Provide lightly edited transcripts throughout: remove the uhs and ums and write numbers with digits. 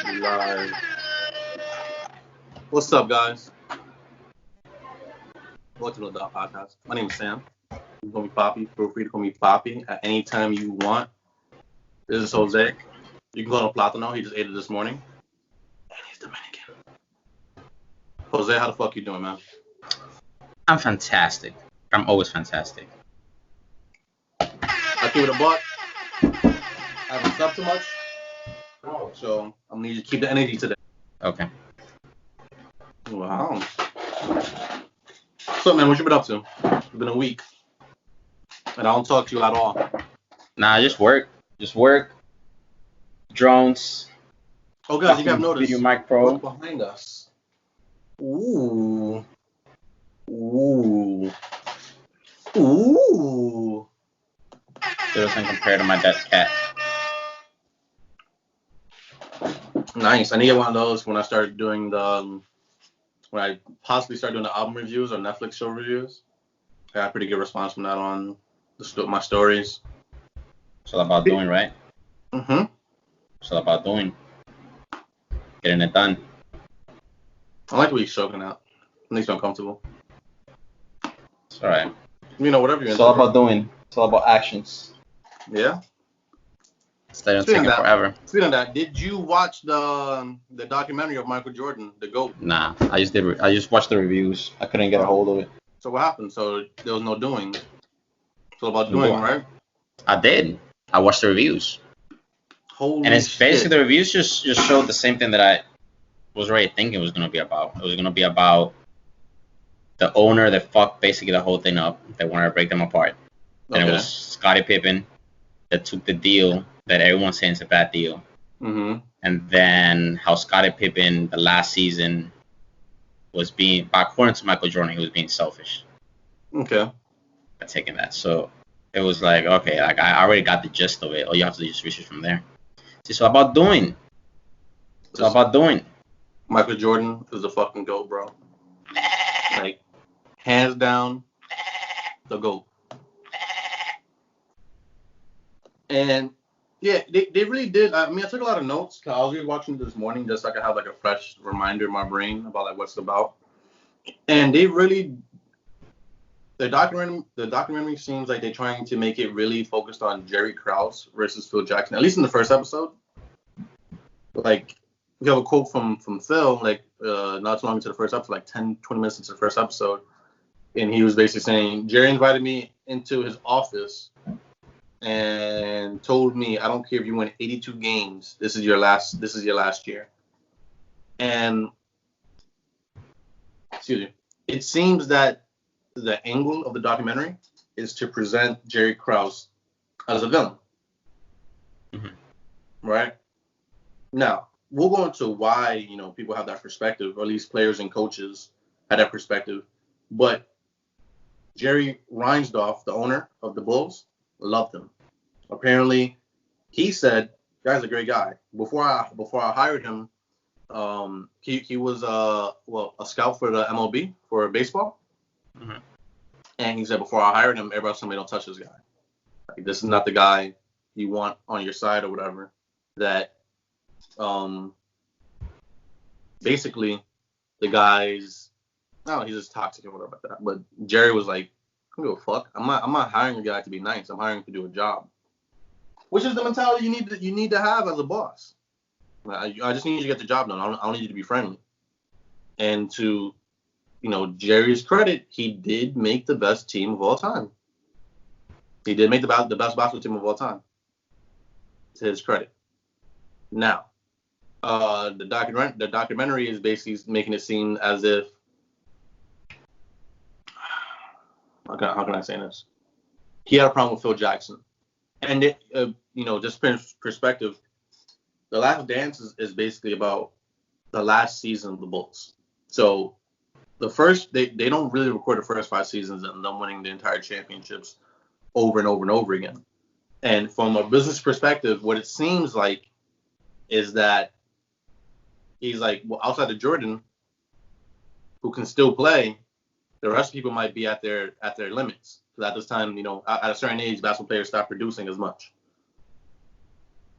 Live. What's up, guys? Welcome to the Lidat podcast. My name is Sam. You can call me Poppy. Feel free to call me Poppy at any time you want. This is Jose. You can call him Platano. He just ate it this morning. And he's Dominican. Jose, how the fuck you doing, man? I'm fantastic. I'm always fantastic. I keep it a buck. I haven't slept too much. So I'm gonna need you to keep the energy today. Okay. Wow. So, man, what you been up to? It's been a week. And I don't talk to you at all. Nah, just work. Drones. Oh, guys, you have noticed. Video Mic Pro. Look behind us. Ooh. Ooh. Ooh. It doesn't compare to my dad's cat. Nice. I need to get one of those when I start doing when I possibly start doing the album reviews or Netflix show reviews. I got a pretty good response from that on my stories. It's all about doing, right? Mm-hmm. It's all about doing. Getting it done. I like the way you're choking out. It makes me uncomfortable. It's all right. You know, whatever you're It's all about doing. It's all about actions. Yeah? Instead of taking forever. Speaking of that, did you watch the documentary of Michael Jordan, The GOAT? Nah, I just watched the reviews. I couldn't get a hold of it. So what happened? So there was no doing. It's all about doing, right? I did. I watched the reviews. Holy and it's shit. basically the reviews just showed the same thing that I was already thinking it was gonna be about. It was gonna be about the owner that fucked basically the whole thing up. They wanted to break them apart. And it was Scottie Pippen that took the deal that everyone's saying is a bad deal. Mm-hmm. And then how Scottie Pippen the last season was being, according to Michael Jordan, he was being selfish. Okay. By taking that. So it was like, okay, like I already got the gist of it. All you have to do is research from there. It's all about doing. It's all about doing. Michael Jordan is the fucking GOAT, bro. Like, hands down, the GOAT. And yeah, they really did. I mean, I took a lot of notes. I was really watching this morning just so I could have like a fresh reminder in my brain about like what's it about. And they really, the documentary seems like they're trying to make it really focused on Jerry Krause versus Phil Jackson. At least in the first episode. Like, we have a quote from Phil, like not too long into the first episode, like 10, 20 minutes into the first episode. And he was basically saying, Jerry invited me into his office and told me, I don't care if you win 82 games, this is your last year. And excuse me, it seems that the angle of the documentary is to present Jerry Krause as a villain. Mm-hmm. Right? Now, we'll go into why, people have that perspective, or at least players and coaches had that perspective. But Jerry Reinsdorf, the owner of the Bulls, loved him. Apparently, he said, "Guy's a great guy." Before I hired him, he was a scout for the MLB for baseball. Mm-hmm. And he said before I hired him, everybody told me don't touch this guy. Like, this is not the guy you want on your side or whatever. That basically the guy's he's just toxic and whatever like that. But Jerry was like, I don't give a fuck. I'm not hiring a guy to be nice. I'm hiring him to do a job. Which is the mentality you need to have as a boss. I just need you to get the job done. I don't need you to be friendly. And to, Jerry's credit, he did make the best team of all time. He did make the best basketball team of all time. To his credit. Now, the documentary is basically making it seem as if, how can I say this? He had a problem with Phil Jackson. And just perspective, The Last Dance is basically about the last season of the Bulls. So the first, they don't really record the first 5 seasons and them winning the entire championships over and over and over again. And from a business perspective, what it seems like is that he's like, well, outside of Jordan, who can still play, the rest of people might be at their limits. Because at this time, at a certain age, basketball players stop producing as much.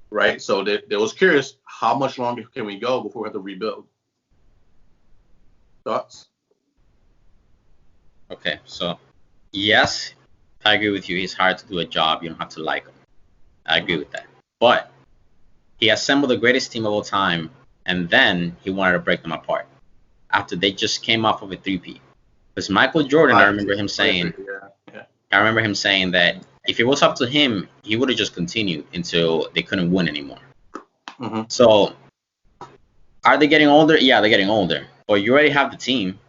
right? So they was curious, how much longer can we go before we have to rebuild? Thoughts? Okay, so yes, I agree with you. He's hired to do a job. You don't have to like him. I agree with that. But he assembled the greatest team of all time, and then he wanted to break them apart after they just came off of a three-peat. Because Michael Jordan, I remember him saying, I remember him saying that if it was up to him, he would have just continued until they couldn't win anymore. Mm-hmm. So, are they getting older? Yeah, they're getting older. But you already have the team.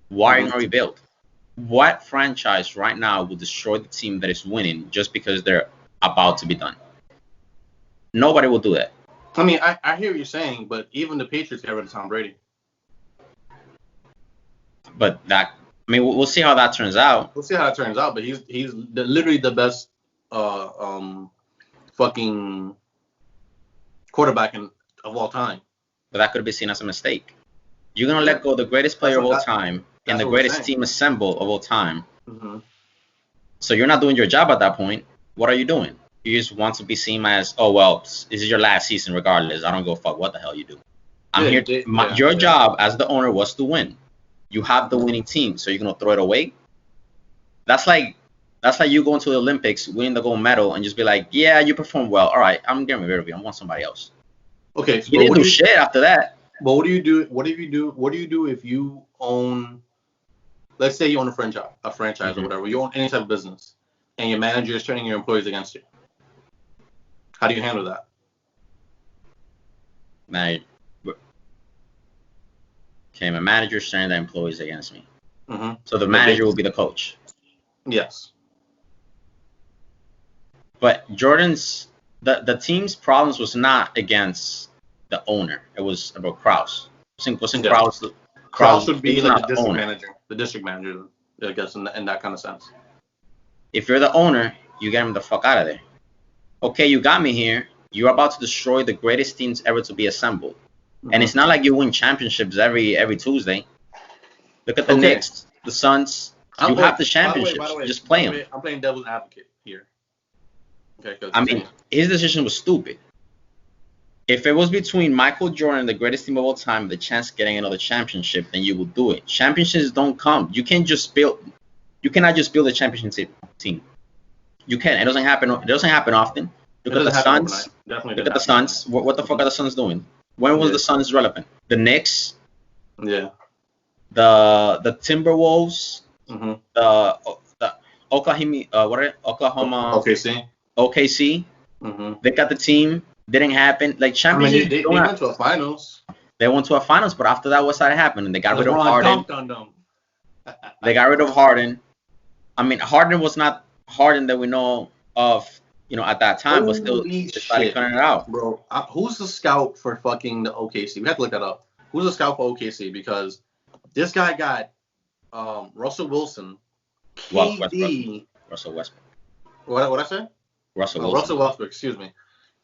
Why are you going to rebuild? What franchise right now will destroy the team that is winning just because they're about to be done? Nobody will do that. I mean, I hear what you're saying, but even the Patriots got rid of Tom Brady. But that, I mean, we'll see how that turns out. We'll see how it turns out, but he's literally the best fucking quarterback of all time. But that could be seen as a mistake. You're gonna let go the greatest player of all time and the greatest team assembled of all time. Mm-hmm. So you're not doing your job at that point. What are you doing? You just want to be seen as, oh well, this is your last season regardless. I don't go fuck what the hell you do. I'm here. Your job as the owner was to win. You have the winning team, so you're gonna throw it away. That's like you going to the Olympics, winning the gold medal, and just be like, yeah, you performed well. All right, I'm getting rid of you. I want somebody else. Okay, so you didn't do shit after that. But what do you do? What do you do if you own? Let's say you own a franchise mm-hmm. or whatever. You own any type of business, and your manager is turning your employees against you. How do you handle that? Okay, my manager is turning the employees against me. Mm-hmm. So the manager will be the coach. Yes. But Jordan's the team's problems was not against the owner. It was about Krause. Krause would be like the district manager, I guess, in that kind of sense. If you're the owner, you get him the fuck out of there. Okay, you got me here. You're about to destroy the greatest teams ever to be assembled. Mm-hmm. And it's not like you win championships every Tuesday. Look at the Knicks, the Suns. You have the championships. By the way, just play them. I'm playing devil's advocate here. Okay, I mean, his decision was stupid. If it was between Michael Jordan, the greatest team of all time, the chance of getting another championship, then you would do it. Championships don't come. You cannot just build a championship team. You can't. It doesn't happen. It doesn't happen often. Look at the Suns. Look at the Suns. What the fuck are the Suns doing? When was the Suns relevant? The Knicks. Yeah. The Timberwolves. Mm-hmm. The Oklahoma. OKC. Mm-hmm. They got the team. Didn't happen. Like championships. They went to a finals. They went to a finals, but after that, what started happening? They got rid of Harden. They got rid of Harden. I mean, Harden was not Harden that we know of, at that time, but still they started cutting it out. Bro, who's the scout for fucking the OKC? We have to look that up. Who's the scout for OKC? Because this guy got Russell Wilson, KD. Russell Westbrook. What I say? Russell Westbrook. Excuse me.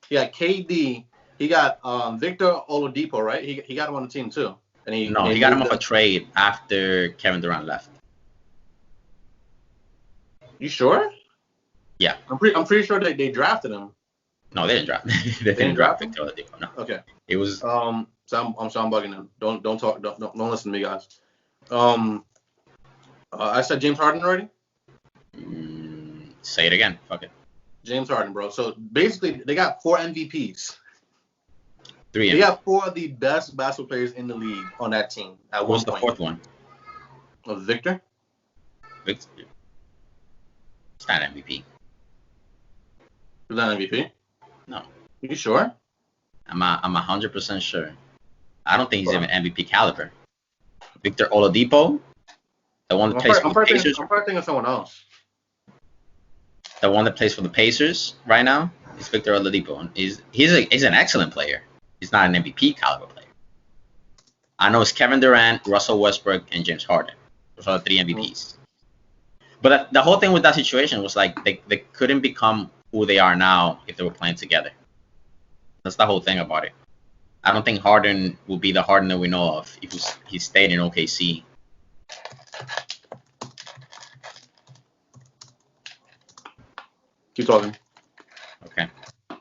He got KD. He got Victor Oladipo, right? He got him on the team too. And he got him off a trade after Kevin Durant left. You sure? Yeah. I'm pretty sure they drafted him. No, they didn't draft. they didn't draft Victor Oladipo. No. Okay. It was. So I'm bugging him. Don't talk. Don't listen to me, guys. I said James Harden already. Say it again. Fuck it. James Harden, bro. So basically, they got 4 MVPs. 3 MVPs. They got 4 of the best basketball players in the league on that team. At Who's the 4th one? Victor. It's not MVP. Is that MVP? No. You sure? I'm 100% sure. I don't think he's even MVP caliber. Victor Oladipo, the one that plays for the Pacers. I'm probably thinking of someone else. The one that plays for the Pacers right now is Victor Oladipo. He's an excellent player. He's not an MVP caliber player. I know it's Kevin Durant, Russell Westbrook, and James Harden. Those are the 3 MVPs. But the whole thing with that situation was like they couldn't become who they are now if they were playing together. That's the whole thing about it. I don't think Harden will be the Harden that we know of if he stayed in OKC. Keep talking. Okay.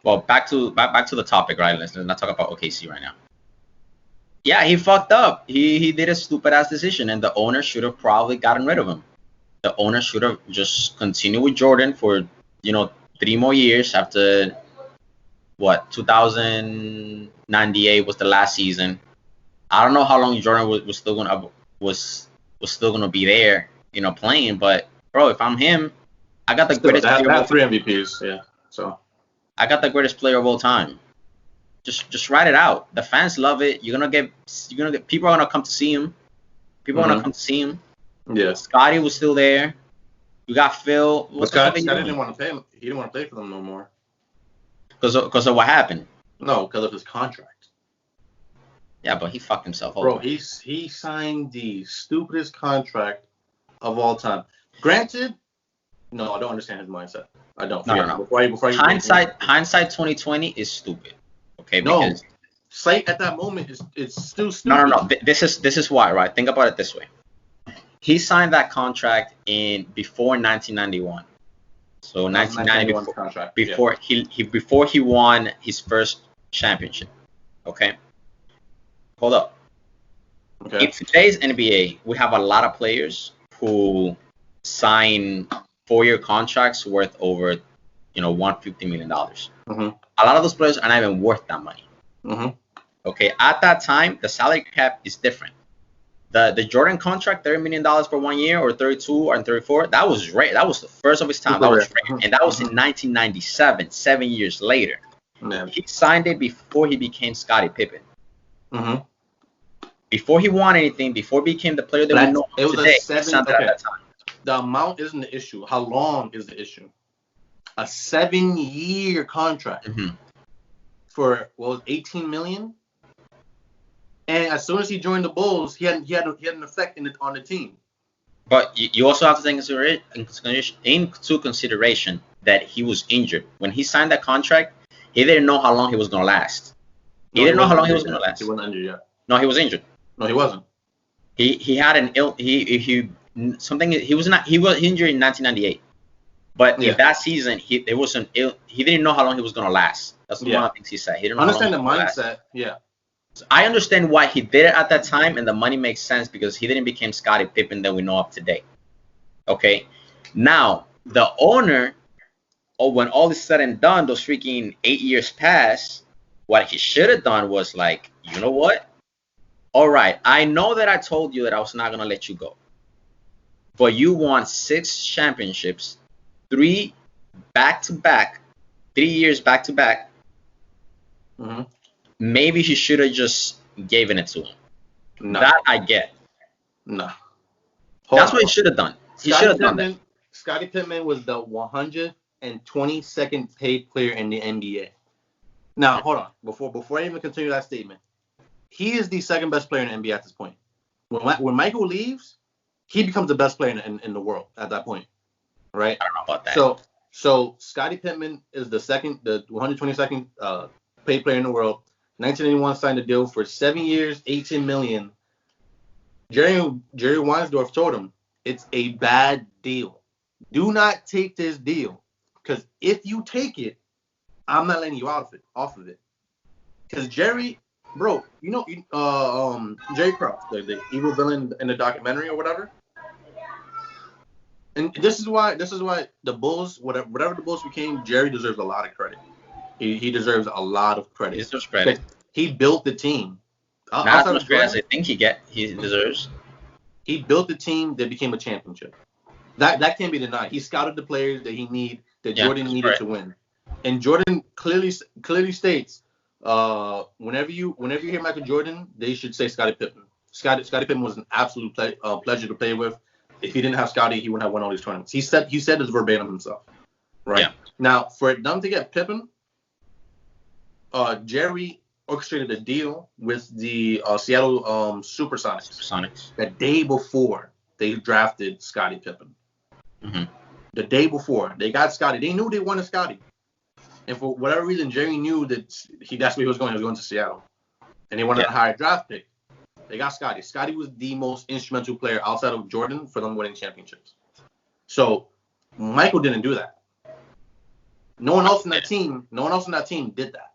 Well, back to the topic, right? Let's not talk about OKC right now. Yeah, he fucked up. He did a stupid ass decision, and the owner should have probably gotten rid of him. The owner should have just continued with Jordan for 3 more years after what 2098 was the last season. I don't know how long Jordan was still gonna be there, playing. But bro, if I'm him, I got the greatest player of all three time. MVPs, yeah. So I got the greatest player of all time. Just write it out. The fans love it. You're gonna get people are gonna come to see him. People are gonna come to see him. Yeah. Scotty was still there. You got Phil. What the fuck are you doing? Didn't want to pay him. He didn't want to play for them no more. Because of what happened. No, because of his contract. Yeah, but he fucked himself over. Bro, he signed the stupidest contract of all time. Granted, no, I don't understand his mindset. I don't. No. Before hindsight 2020 is stupid. Okay, because sight at that moment is still stupid. No. This is why, right? Think about it this way. He signed that contract before 1991. So 1990 contract. Before he won his first championship. Okay. Hold up. Okay. In today's NBA, we have a lot of players who sign 4-year contracts worth over, $150 million. Mm-hmm. A lot of those players are not even worth that money. Mm-hmm. Okay. At that time, the salary cap is different. The Jordan contract, $30 million for 1 year, or 32 or 34, that was rare. That was the first of its time. That was rare. And that was in 1997, 7 years later. Yeah. He signed it before he became Scottie Pippen. Mm-hmm. Before he won anything, before he became the player that we know today, he signed it at that time. The amount isn't the issue. How long is the issue? A 7-year contract for 18 million. And as soon as he joined the Bulls, he had an effect on the team. But you also have to take into consideration that he was injured when he signed that contract. He didn't know how long he was gonna last. He didn't know how long he was gonna last. He wasn't injured yet. No, he was injured. No, he wasn't. He had an ill. He was injured in 1998. But in that season, there was an ill. He didn't know how long he was gonna last. That's one of the things he said. He didn't know understand how long the mindset. Yeah. So I understand why he did it at that time, and the money makes sense because he didn't become Scottie Pippen that we know of today. Okay. Now the owner, when all is said and done, those freaking 8 years pass. What he should have done was like, you know what? All right, I know that I told you that I was not gonna let you go, but you won 6 championships, 3 back-to-back, 3 years back-to-back. Mm-hmm. Maybe he should have just given it to him. No. That I get. No. That's what he should have done. He should have done that. Scottie Pippen was the 122nd paid player in the NBA. Now, hold on. Before I even continue that statement, he is the second best player in the NBA at this point. When Michael leaves, he becomes the best player in the world at that point, right? I don't know about that. So Scottie Pippen is the 122nd paid player in the world. 1981 signed a deal for 7 years, 18 million. Jerry Weinsdorf told him it's a bad deal. Do not take this deal, because if you take it, I'm not letting you off of it. Because Jerry, bro, Jerry Krause, the evil villain in the documentary or whatever. And this is why the Bulls, whatever the Bulls became, Jerry deserves a lot of credit. He deserves a lot of credit. He deserves credit. He built the team. Not as much credit as I think he deserves. He built the team that became a championship. That can't be denied. He scouted the players that Jordan needed to win. And Jordan clearly states, whenever you hear Michael Jordan, they should say Scottie Pippen. Scottie Pippen was an absolute pleasure to play with. If he didn't have Scottie, he wouldn't have won all these tournaments. He said this verbatim himself. Right? Yeah. Now, for them to get Pippen, Jerry orchestrated a deal with the Seattle Supersonics. The day before they drafted Scottie Pippen. Mm-hmm. The day before they got Scottie, they knew they wanted Scottie, and for whatever reason, Jerry knew that that's where he was going. He was going to Seattle, and they wanted a higher draft pick. They got Scottie. Scottie was the most instrumental player outside of Jordan for them winning championships. So Michael didn't do that. No one else in that team did that.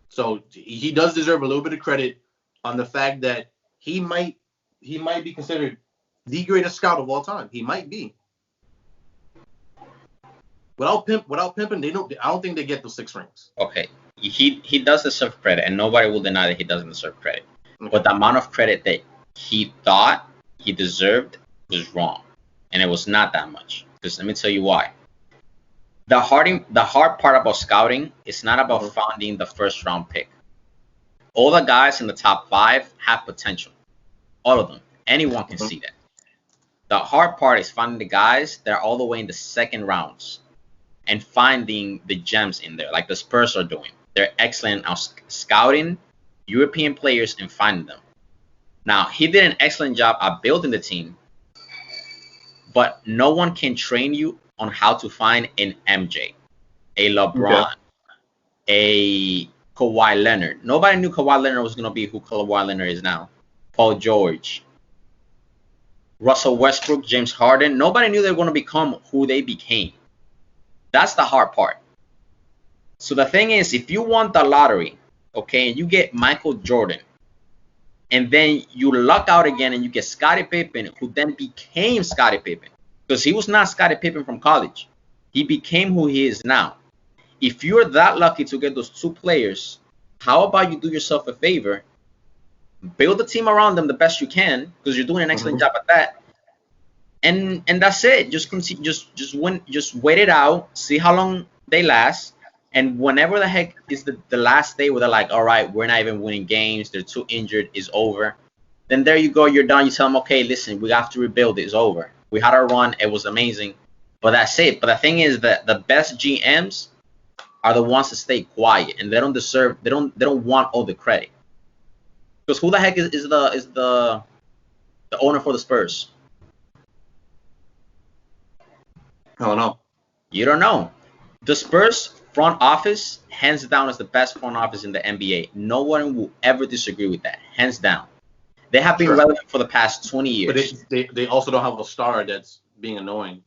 So he does deserve a little bit of credit on the fact that he might be considered the greatest scout of all time. He might be. Without pimping, I don't think they get those 6 rings. Okay, he does deserve credit, and nobody will deny that he doesn't deserve credit. Okay. But the amount of credit that he thought he deserved was wrong, and it was not that much. Because let me tell you why. The hard part about scouting is not about finding the first round pick. All the guys in the top 5 have potential. All of them. Anyone can see that. The hard part is finding the guys that are all the way in the second rounds and finding the gems in there, like the Spurs are doing. They're excellent at scouting European players and finding them. Now, he did an excellent job at building the team, but no one can train you on how to find an MJ, a LeBron, a Kawhi Leonard. Nobody knew Kawhi Leonard was going to be who Kawhi Leonard is now. Paul George, Russell Westbrook, James Harden. Nobody knew they were going to become who they became. That's the hard part. So the thing is, if you won the lottery, okay, and you get Michael Jordan, and then you luck out again and you get Scottie Pippen, who then became Scottie Pippen, because he was not Scottie Pippen from college. He became who he is now. If you're that lucky to get those 2 players, how about you do yourself a favor, build a team around them the best you can, because you're doing an excellent job at that, and that's it. Just continue, just wait it out, see how long they last, and whenever the heck is the last day where they're like, all right, we're not even winning games, they're too injured, it's over, then there you go, you're done. You tell them, okay, listen, we have to rebuild, it's over. We had our run, it was amazing, but that's it. But the thing is that the best GMs are the ones that stay quiet, and they don't want all the credit. Because who the heck is the owner for the Spurs? I don't know. You don't know. The Spurs front office, hands down, is the best front office in the NBA. No one will ever disagree with that. Hands down. They have been relevant for the past 20 years. But they also don't have a star that's being annoying.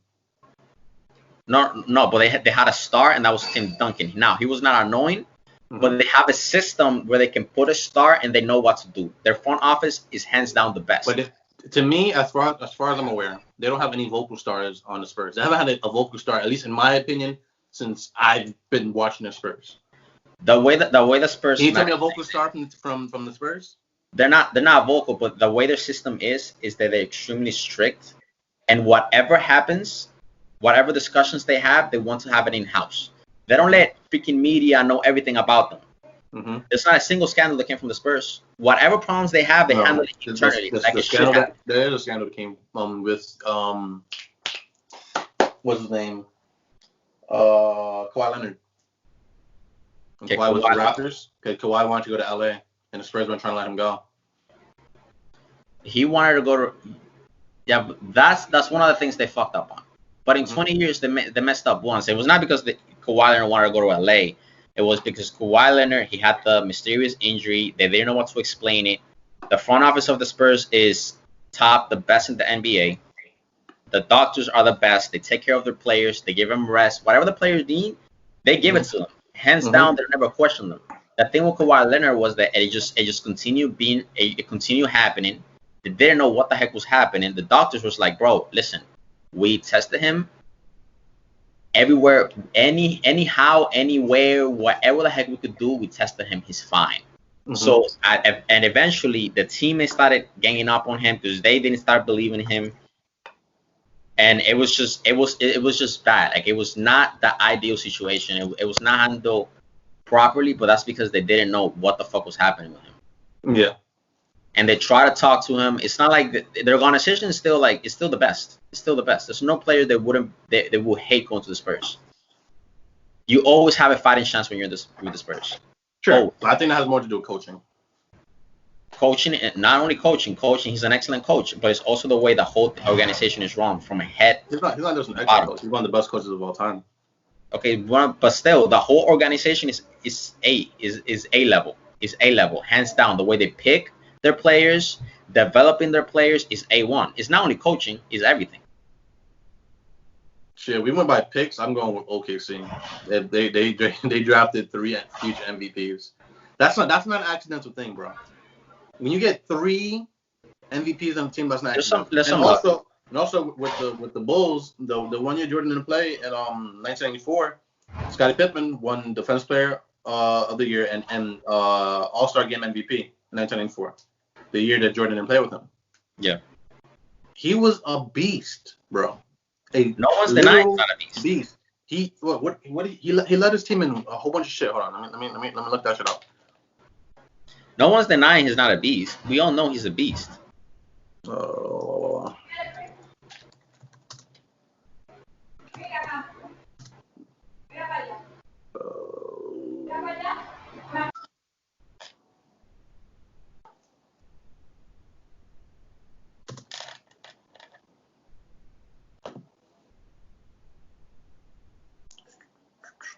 No, but they had a star, and that was Tim Duncan. Now, he was not annoying, but they have a system where they can put a star and they know what to do. Their front office is hands down the best. But to me, as far as I'm aware, they don't have any vocal stars on the Spurs. They haven't had a vocal star, at least in my opinion, since I've been watching the Spurs. The way the Spurs. Can you tell me a vocal star from the Spurs? They're not vocal, but the way their system is that they're extremely strict, and whatever happens, whatever discussions they have, they want to have it in house. They don't let freaking media know everything about them. There's not a single scandal that came from the Spurs. Whatever problems they have, they handle it internally. There's a scandal that came with what's his name? Kawhi Leonard. When Kawhi was with the Raptors, because Kawhi wanted to go to LA, and the Spurs weren't trying to let him go. He wanted to go to. Yeah, but that's one of the things they fucked up on. But in 20 years, they messed up once. It was not because Kawhi Leonard wanted to go to LA. It was because Kawhi Leonard, he had the mysterious injury. They didn't know what to explain it. The front office of the Spurs is the best in the NBA. The doctors are the best. They take care of their players. They give them rest. Whatever the players need, they give it to them. Hands down, they never question them. The thing with Kawhi Leonard was that it just continued being, it continued happening. They didn't know what the heck was happening. The doctors was like, bro, listen, we tested him everywhere, anyhow, anywhere, whatever the heck we could do, we tested him. He's fine. So, and eventually the teammates started ganging up on him because they didn't start believing him. And it was just bad. Like, it was not the ideal situation. It was not handled properly, but that's because they didn't know what the fuck was happening with him. Yeah. And they try to talk to him. It's not like their organization is still like, it's still the best. It's still the best. There's no player that they would hate going to the Spurs. You always have a fighting chance when you're with the Spurs. Sure. I think that has more to do with coaching. Coaching, and not only coaching, he's an excellent coach, but it's also the way the whole organization is run from a head. He's not just an excellent coach. He's one of the best coaches of all time. Okay, but still, the whole organization is A level, hands down. The way they pick their players, developing their players is A1. It's not only coaching, it's everything. Shit, we went by picks. I'm going with OKC. They drafted 3 future MVPs. That's not an accidental thing, bro. When you get 3 MVPs on the team, that's not accidental. There's And some luck. also with the Bulls, the 1 year Jordan didn't play in 1994, Scottie Pippen won Defense Player of the Year and All-Star Game MVP in 1994, the year that Jordan didn't play with him. Yeah. He was a beast, bro. No one's denying he's not a beast. He led his team in a whole bunch of shit. Hold on, let me look that shit up. No one's denying he's not a beast. We all know he's a beast.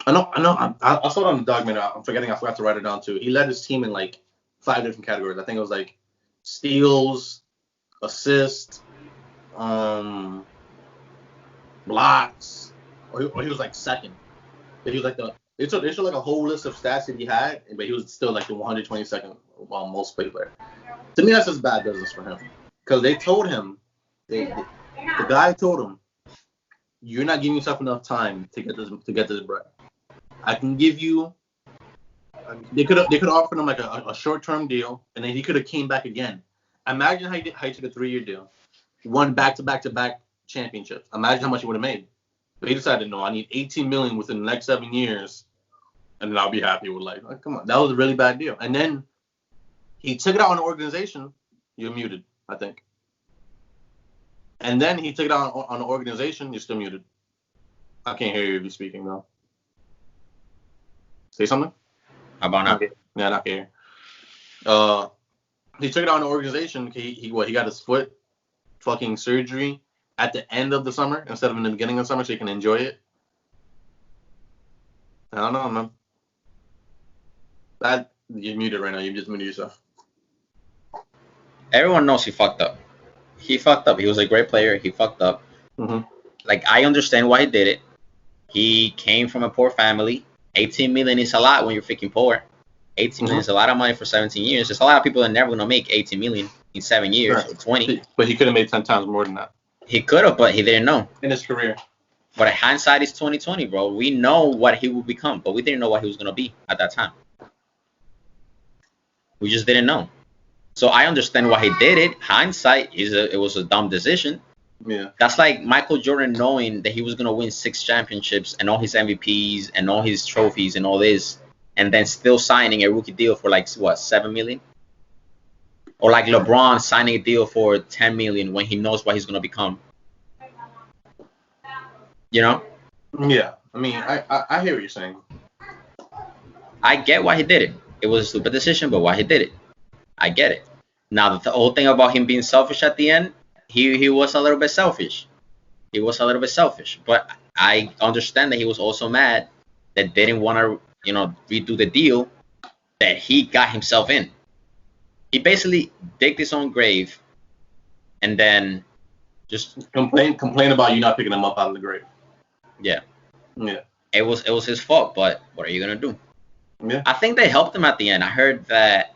I know. I saw it on the documentary. I'm forgetting. I forgot to write it down too. He led his team in like 5 different categories. I think it was like steals, assists, blocks, or he was like second. But he was like they showed like a whole list of stats that he had, but he was still like the 122nd most played player. To me, that's just bad business for him because they told him, the guy told him, you're not giving yourself enough time to get this bread. I can give you. They could offer him like a short-term deal, and then he could have came back again. Imagine how he took a 3-year deal, won back-to-back championships. Imagine how much he would have made. But he decided, no, I need $18 million within the next 7 years, and then I'll be happy with life. Like, come on, that was a really bad deal. And then he took it out on the organization. You're muted, I think. And then he took it out on the organization. You're still muted. I can't hear you if you're speaking though. Say something. How about now? Yeah, not here. He took it out on the organization. He got his foot fucking surgery at the end of the summer instead of in the beginning of the summer so he can enjoy it. I don't know, man. That you're muted right now. You just muted yourself. Everyone knows he fucked up. He fucked up. He was a great player. He fucked up. Mm-hmm. Like, I understand why he did it. He came from a poor family. 18 million is a lot when you're freaking poor. 18 million is a lot of money for 17 years. There's a lot of people that are never going to make 18 million in 7 years or 20. But he could have made 10 times more than that. He could have, but he didn't know. In his career. But hindsight is 2020, bro. We know what he would become, but we didn't know what he was going to be at that time. We just didn't know. So I understand why he did it. Hindsight it was a dumb decision. Yeah. That's like Michael Jordan knowing that he was gonna win 6 championships and all his MVPs and all his trophies and all this, and then still signing a rookie deal for like what, 7 million? Or like LeBron signing a deal for 10 million when he knows what he's gonna become. You know? Yeah. I mean, I hear what you're saying. I get why he did it. It was a stupid decision, but why he did it, I get it. Now the whole thing about him being selfish at the end, he was a little bit selfish. He was a little bit selfish, but I understand that he was also mad that they didn't want to, redo the deal that he got himself in. He basically digged his own grave, and then just complain about you not picking him up out of the grave. Yeah. Yeah. It was his fault, but what are you gonna do? Yeah. I think they helped him at the end. I heard that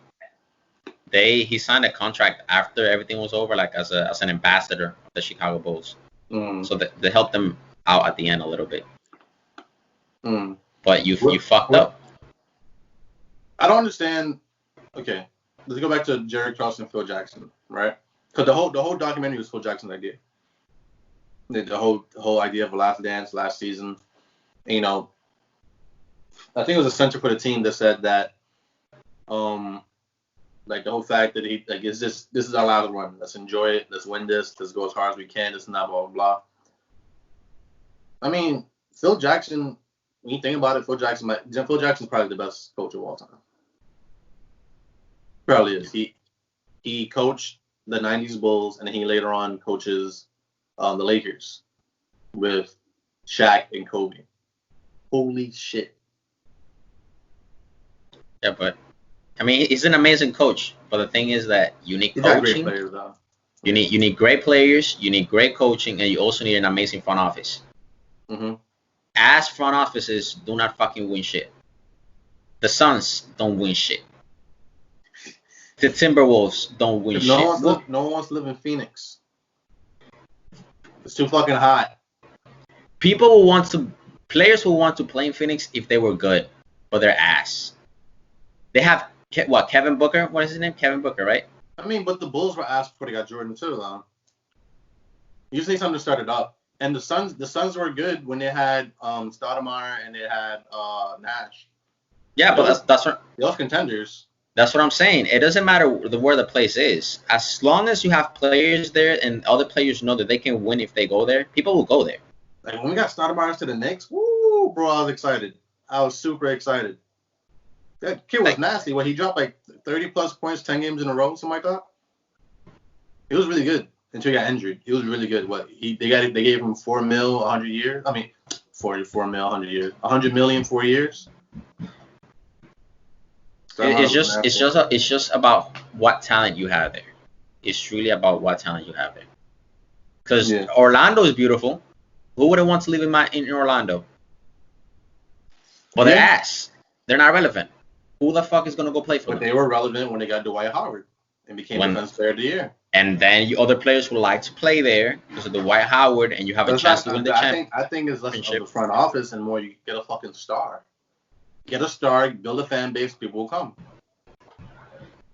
he signed a contract after everything was over, like as an ambassador of the Chicago Bulls. So they helped him out at the end a little bit. But you fucked up. I don't understand. Okay, let's go back to Jerry Krause and Phil Jackson, right? Because the whole documentary was Phil Jackson's idea. The whole idea of Last Dance last season. I think it was a center for the team that said that, like the whole fact that he like this is our last run. Let's enjoy it. Let's win this. Let's go as hard as we can. This is not blah blah blah. I mean, Phil Jackson. When you think about it, Phil Jackson's probably the best coach of all time. Probably is. He coached the '90s Bulls, and then he later on coaches the Lakers with Shaq and Kobe. Holy shit. Yeah, but I mean, he's an amazing coach. But the thing is that you need coaching. Great players, though. You need great players. You need great coaching, and you also need an amazing front office. Mm-hmm. Ass front offices do not fucking win shit. The Suns don't win shit. The Timberwolves don't win shit. No one wants to live in Phoenix. It's too fucking hot. Players will want to play in Phoenix if they were good, but they're ass. They have Kevin Booker? What is his name? Kevin Booker, right? I mean, but the Bulls were asked before they got Jordan too, though. You just need something to start it up. And the Suns were good when they had Stoudemire and they had Nash. Yeah, but that's what those contenders. That's what I'm saying. It doesn't matter where the place is. As long as you have players there and other players know that they can win if they go there, people will go there. Like when we got Stoudemire to the Knicks, woo, bro, I was excited. I was super excited. That kid was nasty. He dropped like 30 plus points, 10 games in a row, something like that. He was really good until he got injured. He was really good. They gave him $4 million 100 years. I mean, 44 million 100 years. 100 million 4 years. It's just about what talent you have there. It's really about what talent you have there. Because Orlando is beautiful. Who wouldn't want to live in Orlando? Well, they're ass. They're not relevant. Who the fuck is gonna go play for them? But they were relevant when they got Dwight Howard and became Defensive Player of the Year. And then other players would like to play there because of Dwight Howard, and you have a chance to win the championship. I think it's less of the front office and more you get a fucking star. Get a star, build a fan base, people will come.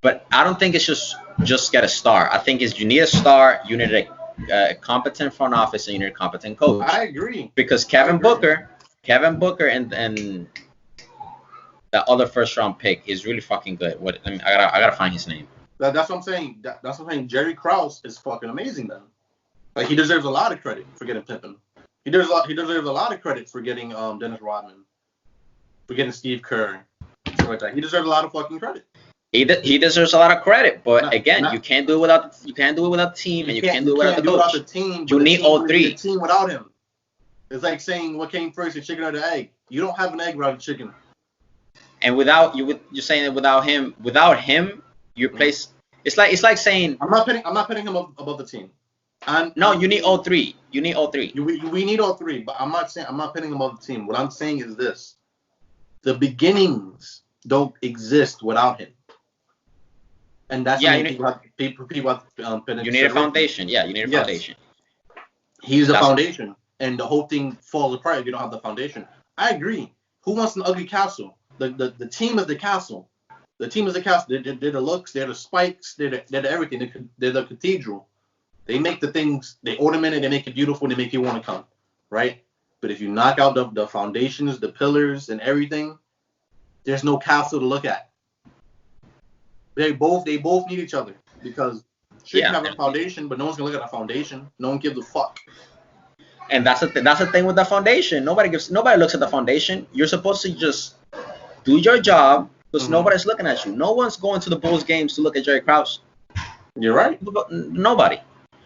But I don't think it's just get a star. I think you need a star, you need a competent front office, and you need a competent coach. I agree. Because Kevin Booker and the other first round pick is really fucking good. I gotta find his name. That's what I'm saying. That's what I'm saying. Jerry Krause is fucking amazing then. Like he deserves a lot of credit for getting Pippen. He deserves a lot of credit for getting Dennis Rodman, for getting Steve Kerr, stuff like that. He deserves a lot of fucking credit. He deserves a lot of credit, but you can't do it without the team, and you can't do it without the coach. The team, you need all three. The team without him. It's like saying what came first, the chicken or the egg. You don't have an egg without a chicken. And you're saying that without him, your place. It's like saying I'm not putting him above the team. No, you need all three. You need all three. We need all three, but I'm not putting him above the team. What I'm saying is this: the beginnings don't exist without him. And that's people have you need a foundation. Yeah, you need a foundation. He's the foundation, and the whole thing falls apart if you don't have the foundation. I agree. Who wants an ugly castle? The team is the castle. The team is the castle. They're the looks. They're the spikes. They're the everything. They're the cathedral. They make the things. They ornament it. They make it beautiful. They make you want to come, right? But if you knock out the foundations, the pillars, and everything, there's no castle to look at. They both need each other because you can have a foundation, but no one's gonna look at a foundation. No one gives a fuck. And that's the thing with the foundation. Nobody looks at the foundation. You're supposed to just do your job because nobody's looking at you. No one's going to the Bulls games to look at Jerry Krause. You're right. Nobody.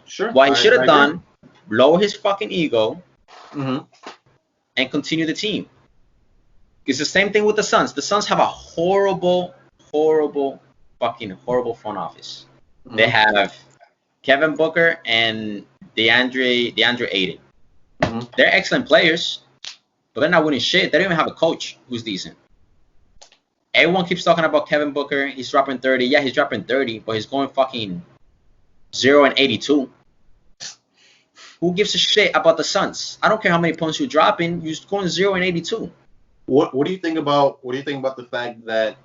Sure. What he should have done, lower his fucking ego, and continue the team. It's the same thing with the Suns. The Suns have a horrible front office. They have Kevin Booker and DeAndre Ayton. They're excellent players, but they're not winning shit. They don't even have a coach who's decent. Everyone keeps talking about Kevin Booker. He's dropping 30. Yeah, he's dropping 30, but he's going fucking 0-82. Who gives a shit about the Suns? I don't care how many points you're dropping. You're going 0-82. What do you think about the fact that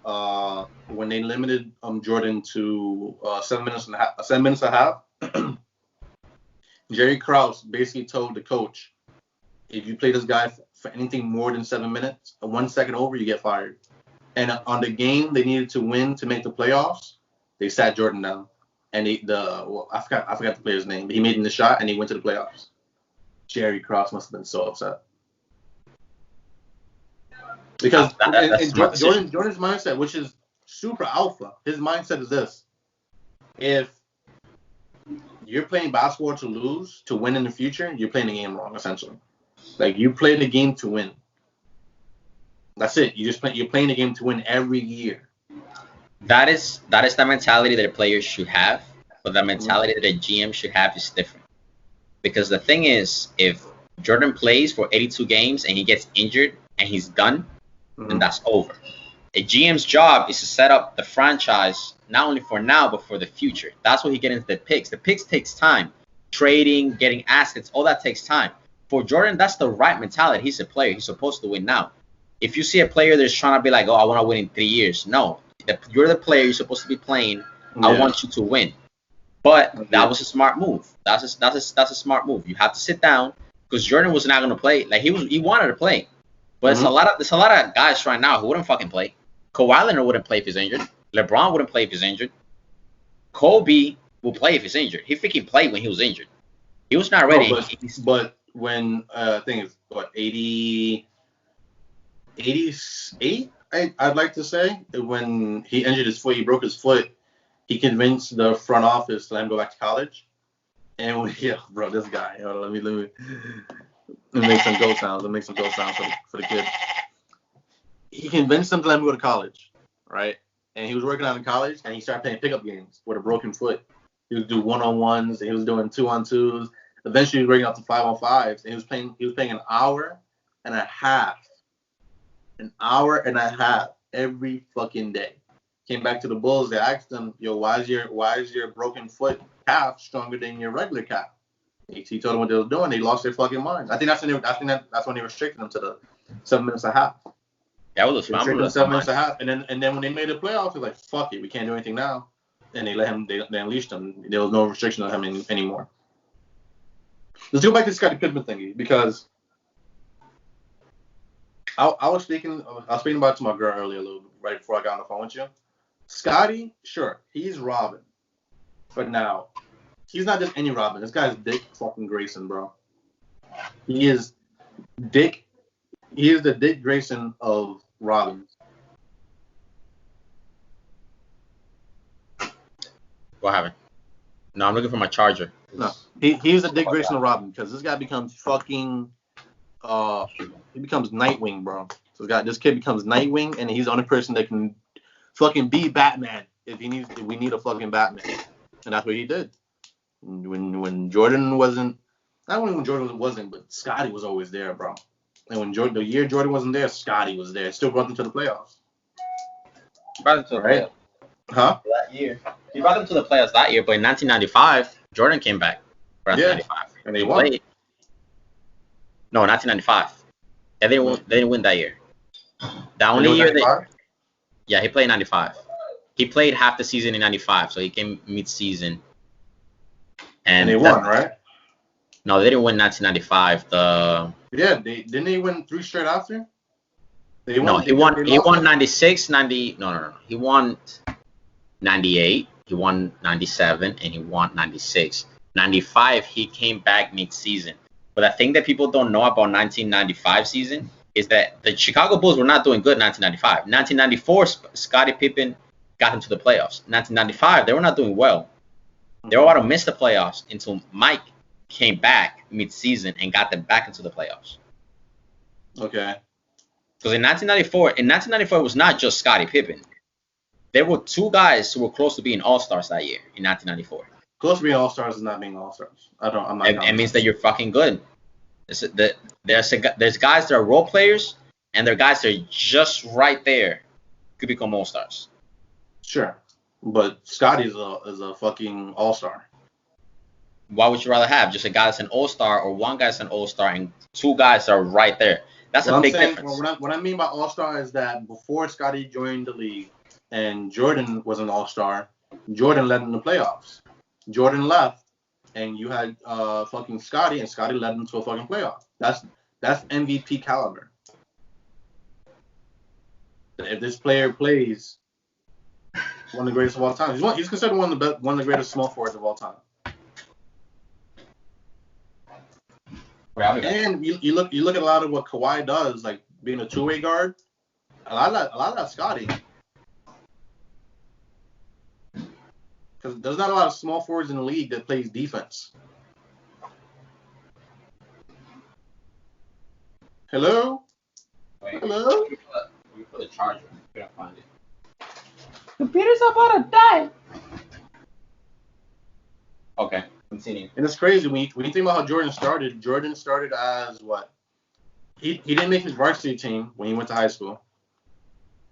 when they limited Jordan to 7 minutes and a half, Jerry Krause basically told the coach, if you play this guy for anything more than 7 minutes, 1 second over, you get fired. And on the game they needed to win to make the playoffs, they sat Jordan down. And I forgot the player's name, but he made him the shot and he went to the playoffs. Jerry Krause must have been so upset. Because Jordan's mindset, which is super alpha, his mindset is this: if you're playing basketball to win in the future, you're playing the game wrong, essentially. Like you play the game to win. That's it. You're playing the game to win every year. That is the mentality that the players should have, but the mentality that a GM should have is different. Because the thing is, if Jordan plays for 82 games and he gets injured and he's done, then that's over. A GM's job is to set up the franchise not only for now but for the future. That's where he gets into the picks. The picks takes time. Trading, getting assets, all that takes time. For Jordan, that's the right mentality. He's a player. He's supposed to win now. If you see a player that's trying to be like, oh, I want to win in 3 years. No. You're the player. You're supposed to be playing. Yeah. I want you to win. But that was a smart move. That's a smart move. You have to sit down because Jordan was not going to play. Like he wanted to play. But there's a lot of guys right now who wouldn't fucking play. Kawhi Leonard wouldn't play if he's injured. LeBron wouldn't play if he's injured. Kobe will play if he's injured. He freaking played when he was injured. He was not ready. No, but when I think it's what 88, I'd like to say, when he injured his foot, he broke his foot. He convinced the front office to let him go back to college. And this guy. Let me make some ghost sounds. Let me make some ghost sounds for the kid. He convinced him to let him go to college, right? And he was working out in college, and he started playing pickup games with a broken foot. He would do 1-on-1s, and he was doing 2-on-2s. Eventually, he was breaking up to 5-on-5s, and he was playing an hour and a half every fucking day. Came back to the Bulls. They asked him, "Yo, why is your broken foot calf stronger than your regular calf?" He told them what they were doing. They lost their fucking mind. I think that's when they restricted him to the 7 minutes and a half. That was a smart move. 7 minutes and a half, and then when they made the playoffs, they're like, "Fuck it, we can't do anything now," and they let him. They unleashed him. There was no restriction on him anymore. Let's go back to the Scottie Pippen thingy because I was speaking about it to my girl earlier, a little right before I got on the phone with you. Scottie, sure, he's Robin, but now he's not just any Robin. This guy's Dick fucking Grayson, bro. He is the Dick Grayson of Robins. What happened? No, I'm looking for my charger. No, he's the Dick Grayson of Robin because this guy becomes fucking he becomes Nightwing, bro. So this kid becomes Nightwing, and he's the only person that can fucking be Batman if we need a fucking Batman, and that's what he did. When Jordan wasn't, not only when Jordan wasn't, but Scottie was always there, bro. And when the year Jordan wasn't there, Scottie was there. Still brought them to the playoffs. Brought them to the playoffs. Huh? That year. He brought them to the playoffs that year, but in 1995, Jordan came back. For 1995. And they won. No, 1995. Yeah, they didn't win that year. The only year yeah, he played in 95. He played half the season in 95, so he came mid-season. And they won, right? No, they didn't win 1995. Didn't they win 3 straight after? He won 96, 90. No. He won 98. He won 97, and he won 96. 95, he came back mid-season. But the thing that people don't know about 1995 season is that the Chicago Bulls were not doing good in 1995. 1994, Scottie Pippen got them to the playoffs. 1995, they were not doing well. They were about to miss the playoffs until Mike came back mid-season and got them back into the playoffs. Okay. Because in 1994, it was not just Scottie Pippen. There were 2 guys who were close to being all-stars that year in 1994. Close to being all-stars is not being all-stars. I'm not. It means that you're fucking good. There's guys that are role players, and there are guys that are just right there could become all-stars. Sure, but Scottie is a fucking all-star. Why would you rather have just a guy that's an all-star or one guy that's an all-star and 2 guys that are right there? That's a big difference. What I mean by all-star is that before Scottie joined the league and Jordan was an all-star, Jordan led in the playoffs. Jordan left, and you had fucking Scottie, and Scottie led them to a fucking playoff. That's MVP caliber. If this player plays, one of the greatest of all time. He's considered one of the greatest small forwards of all time. And you look at a lot of what Kawhi does, like being a 2-way guard. A lot of that's Scottie. Because there's not a lot of small forwards in the league that plays defense. Hello? Hello? We put the charger. We can't find it. Computer's about to die. Okay. continue. And it's crazy when you think about how Jordan started. Jordan started as what? He didn't make his varsity team when he went to high school.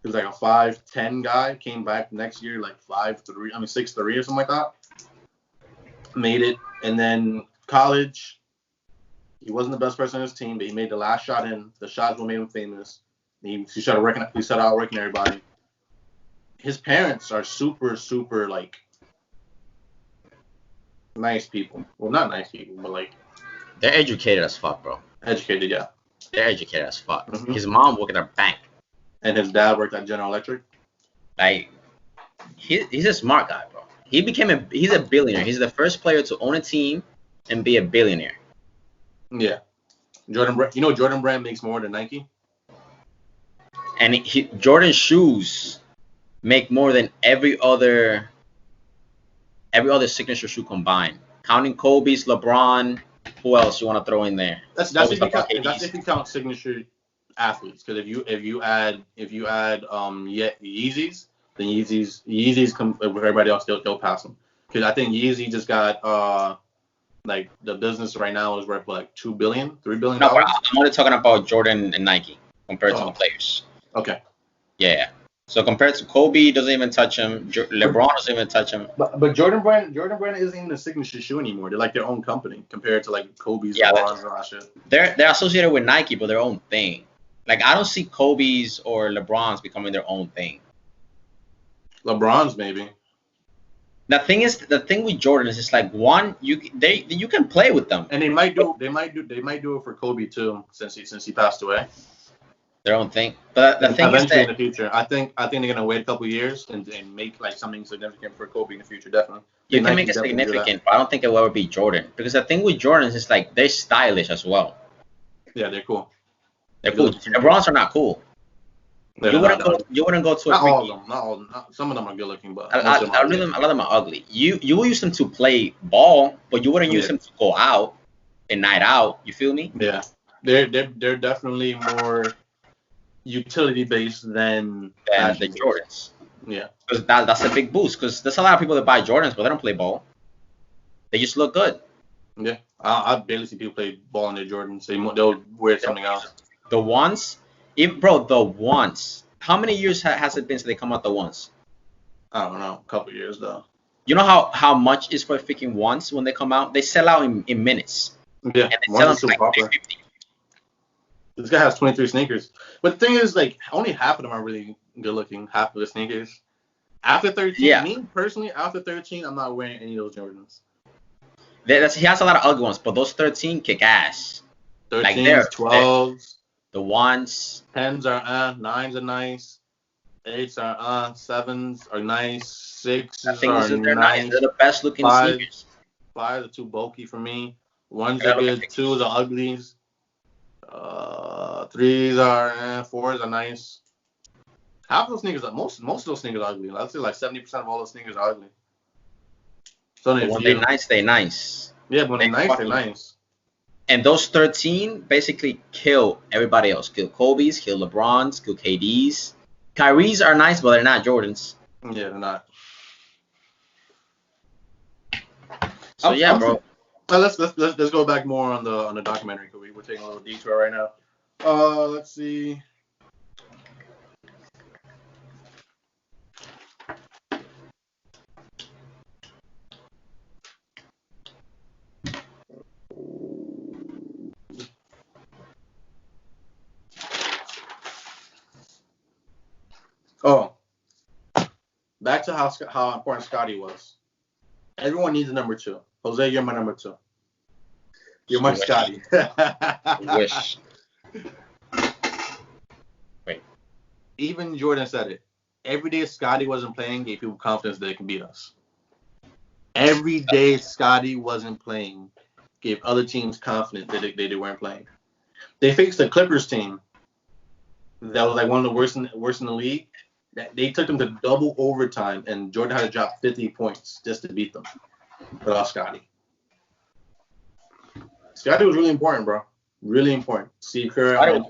He was like a 5'10" guy. Came back next year like 5'3", 6'3" or something like that. Made it, and then college. He wasn't the best person on his team, but he made the last shot in. The shots what made him famous. He started outworking everybody. His parents are super, super like nice people. Well, not nice people, but like they're educated as fuck, bro. Educated, yeah. They're educated as fuck. Mm-hmm. His mom worked at a bank. And his dad worked at General Electric. Like, he's a smart guy, bro. He's a billionaire. He's the first player to own a team and be a billionaire. Yeah. Jordan Brand makes more than Nike. And Jordan shoes make more than every other signature shoe combined. Counting Kobe's, LeBron, who else you want to throw in there? That's if you count signature athletes. Because if you add Yeezys, then Yeezys come with everybody else. They'll pass them. Because I think Yeezy just got like the business right now is worth like $2 billion, $3 billion. No, but I'm only talking about Jordan and Nike compared to the players. Okay. Yeah. So compared to Kobe, doesn't even touch him. LeBron doesn't even touch him. But Jordan Brand isn't even a signature shoe anymore. They're like their own company compared to like Kobe's, LeBron's, and all that shit. They're associated with Nike, but their own thing. Like I don't see Kobe's or LeBron's becoming their own thing. LeBron's maybe. The thing with Jordan is it's like one you can play with them. And they might do it for Kobe too since he passed away. Their own thing. But the thing is that in the future, I think they're gonna wait a couple years and make like something significant for Kobe in the future. Definitely. You can make it significant, but I don't think it will ever be Jordan because the thing with Jordan is like they're stylish as well. Yeah, they're cool. They're cool. LeBron's are not cool. You wouldn't go to not all of them. Not all. Some of them are good looking, but a lot of them are ugly. You will use them to play ball, but you wouldn't use them to go out and night out. You feel me? Yeah, they're definitely more utility based than the Jordans. Yeah, because that's a big boost. Because there's a lot of people that buy Jordans, but they don't play ball. They just look good. Yeah, I barely see people play ball in their Jordans. They'll wear something else. The ones. How many years has it been since they come out the ones? I don't know, a couple years though. You know how much is for freaking ones when they come out? They sell out in minutes. Yeah, and they sell them for like $50. This guy has 23 sneakers. But the thing is, like, only half of them are really good looking. Half of the sneakers. After 13, me personally, after 13, I'm not wearing any of those Jordans. He has a lot of ugly ones, but those 13 kick ass. 13s, like 12s. The ones. 10s are 9s are nice. 8s are 7s are nice. 6s are nice. They're the best looking sneakers. 5s are too bulky for me. 1s are good. 2s are uglies. 3s are 4s are nice. Half of those sneakers are most of those sneakers are ugly. I'd say like 70% of all those sneakers are ugly. So when they're nice, they're nice. Yeah, when they're nice, they're nice. And those 13 basically kill everybody else. Kill Kobe's, kill LeBron's, kill KD's. Kyrie's are nice, but they're not Jordans. Yeah, they're not. So bro. Let's go back more on the documentary. We're taking a little detour right now. Let's see. Oh, back to how important Scottie was. Everyone needs a number 2. Jose, you're my number 2. You're my Scottie. Wish. Wait. Even Jordan said it. Every day Scottie wasn't playing gave people confidence that they can beat us. Every day Scottie wasn't playing gave other teams confidence that they weren't playing. They faced the Clippers team that was like one of the worst in the league. They took them to double overtime, and Jordan had to drop 50 points just to beat them without Scottie. Scottie was really important, bro. Really important. Steve Kerr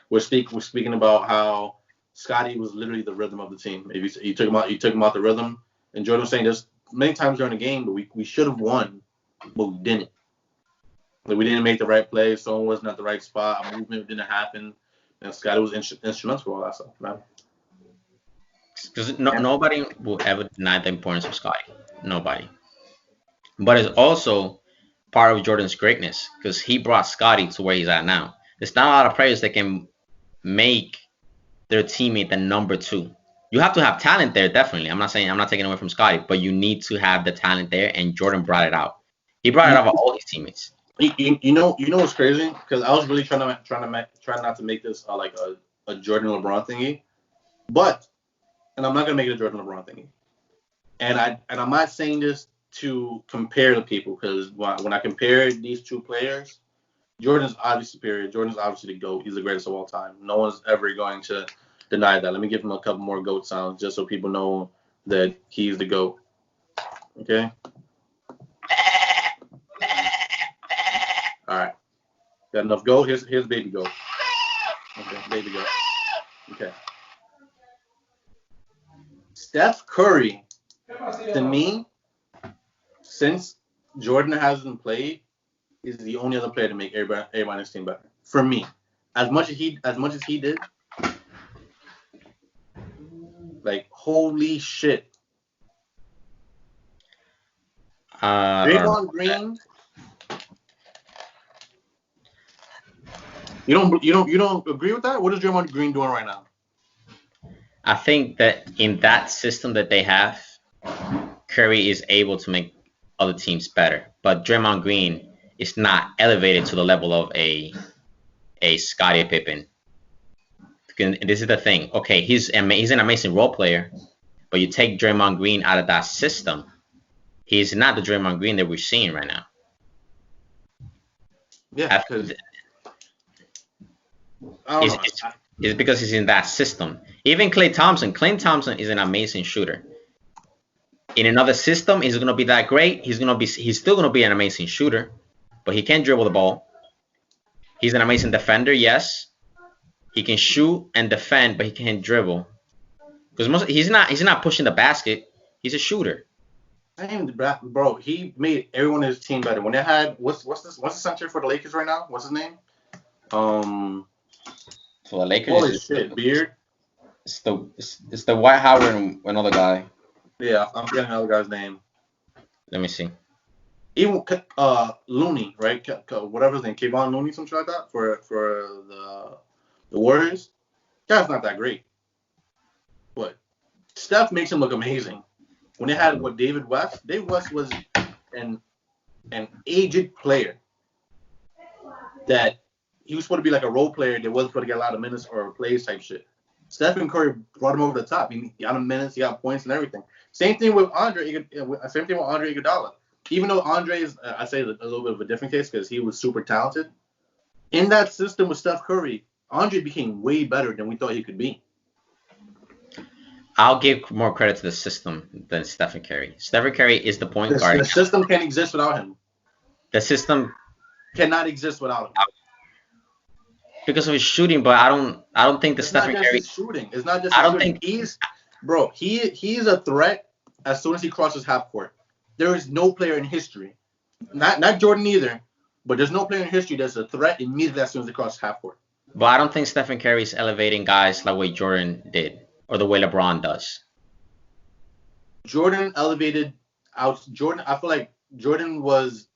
was speaking about how Scottie was literally the rhythm of the team. Maybe he took him out the rhythm, and Jordan was saying there's many times during the game, but we should have won but we didn't. Like, we didn't make the right play. Someone wasn't at the right spot. A movement didn't happen. And Scotty was instrumental for all that stuff, man. Because nobody will ever deny the importance of Scotty. Nobody. But it's also part of Jordan's greatness because he brought Scotty to where he's at now. There's not a lot of players that can make their teammate the number 2. You have to have talent there, definitely. I'm not taking away from Scotty, but you need to have the talent there, and Jordan brought it out. He brought it out of all his teammates. You know what's crazy? Because I was really trying not to make this like a Jordan LeBron thingy, and I'm not gonna make it a Jordan LeBron thingy. And I'm not saying this to compare the people, because when I compare these two players, Jordan's obviously superior. Jordan's obviously the GOAT. He's the greatest of all time. No one's ever going to deny that. Let me give him a couple more GOAT sounds just so people know that he's the GOAT. Okay? All right. Got enough GOAT? Here's baby GOAT. Okay, baby GOAT. Okay. Steph Curry, to me, since Jordan hasn't played, is the only other player to make everybody on his team better. For me, as much as he did, like, holy shit. Draymond Green. You don't agree with that? What is Draymond Green doing right now? I think that in that system that they have, Curry is able to make other teams better, but Draymond Green is not elevated to the level of a Scottie Pippen. And this is the thing. Okay, he's an amazing role player, but you take Draymond Green out of that system, he's not the Draymond Green that we're seeing right now. Yeah, it's because he's in that system. Even Klay Thompson is an amazing shooter. In another system, he's gonna be that great. He's still gonna be an amazing shooter, but he can't dribble the ball. He's an amazing defender, yes. He can shoot and defend, but he can't dribble. Because he's not pushing the basket. He's a shooter. Bro, he made everyone in his team better. When they had what's the center for the Lakers right now? What's his name? For the Lakers. Holy shit, Beard. It's the White Howard and another guy. Yeah, I'm forgetting the other guy's name. Let me see. Even Looney, right? Whatever his name, Kevon Looney, something like that, for the Warriors. Guy's not that great, but Steph makes him look amazing. When they had David West was an aged player that he was supposed to be like a role player that wasn't supposed to get a lot of minutes or plays type shit. Stephen Curry brought him over the top. He got him minutes, he got points and everything. Same thing with Andre Iguodala. Even though Andre is, I say, a little bit of a different case because he was super talented. In that system with Steph Curry, Andre became way better than we thought he could be. I'll give more credit to the system than Stephen Curry. Stephen Curry is the point guard. The system can't exist without him. The system cannot exist without him. Because of his shooting, but I don't think the Stephen Curry shooting. It's not just. I don't think he's a threat as soon as he crosses half court. There is no player in history, not Jordan either, but there's no player in history that's a threat immediately as soon as he crosses half court. But I don't think Stephen Curry is elevating guys like the way Jordan did or the way LeBron does. Jordan elevated out. I feel like Jordan was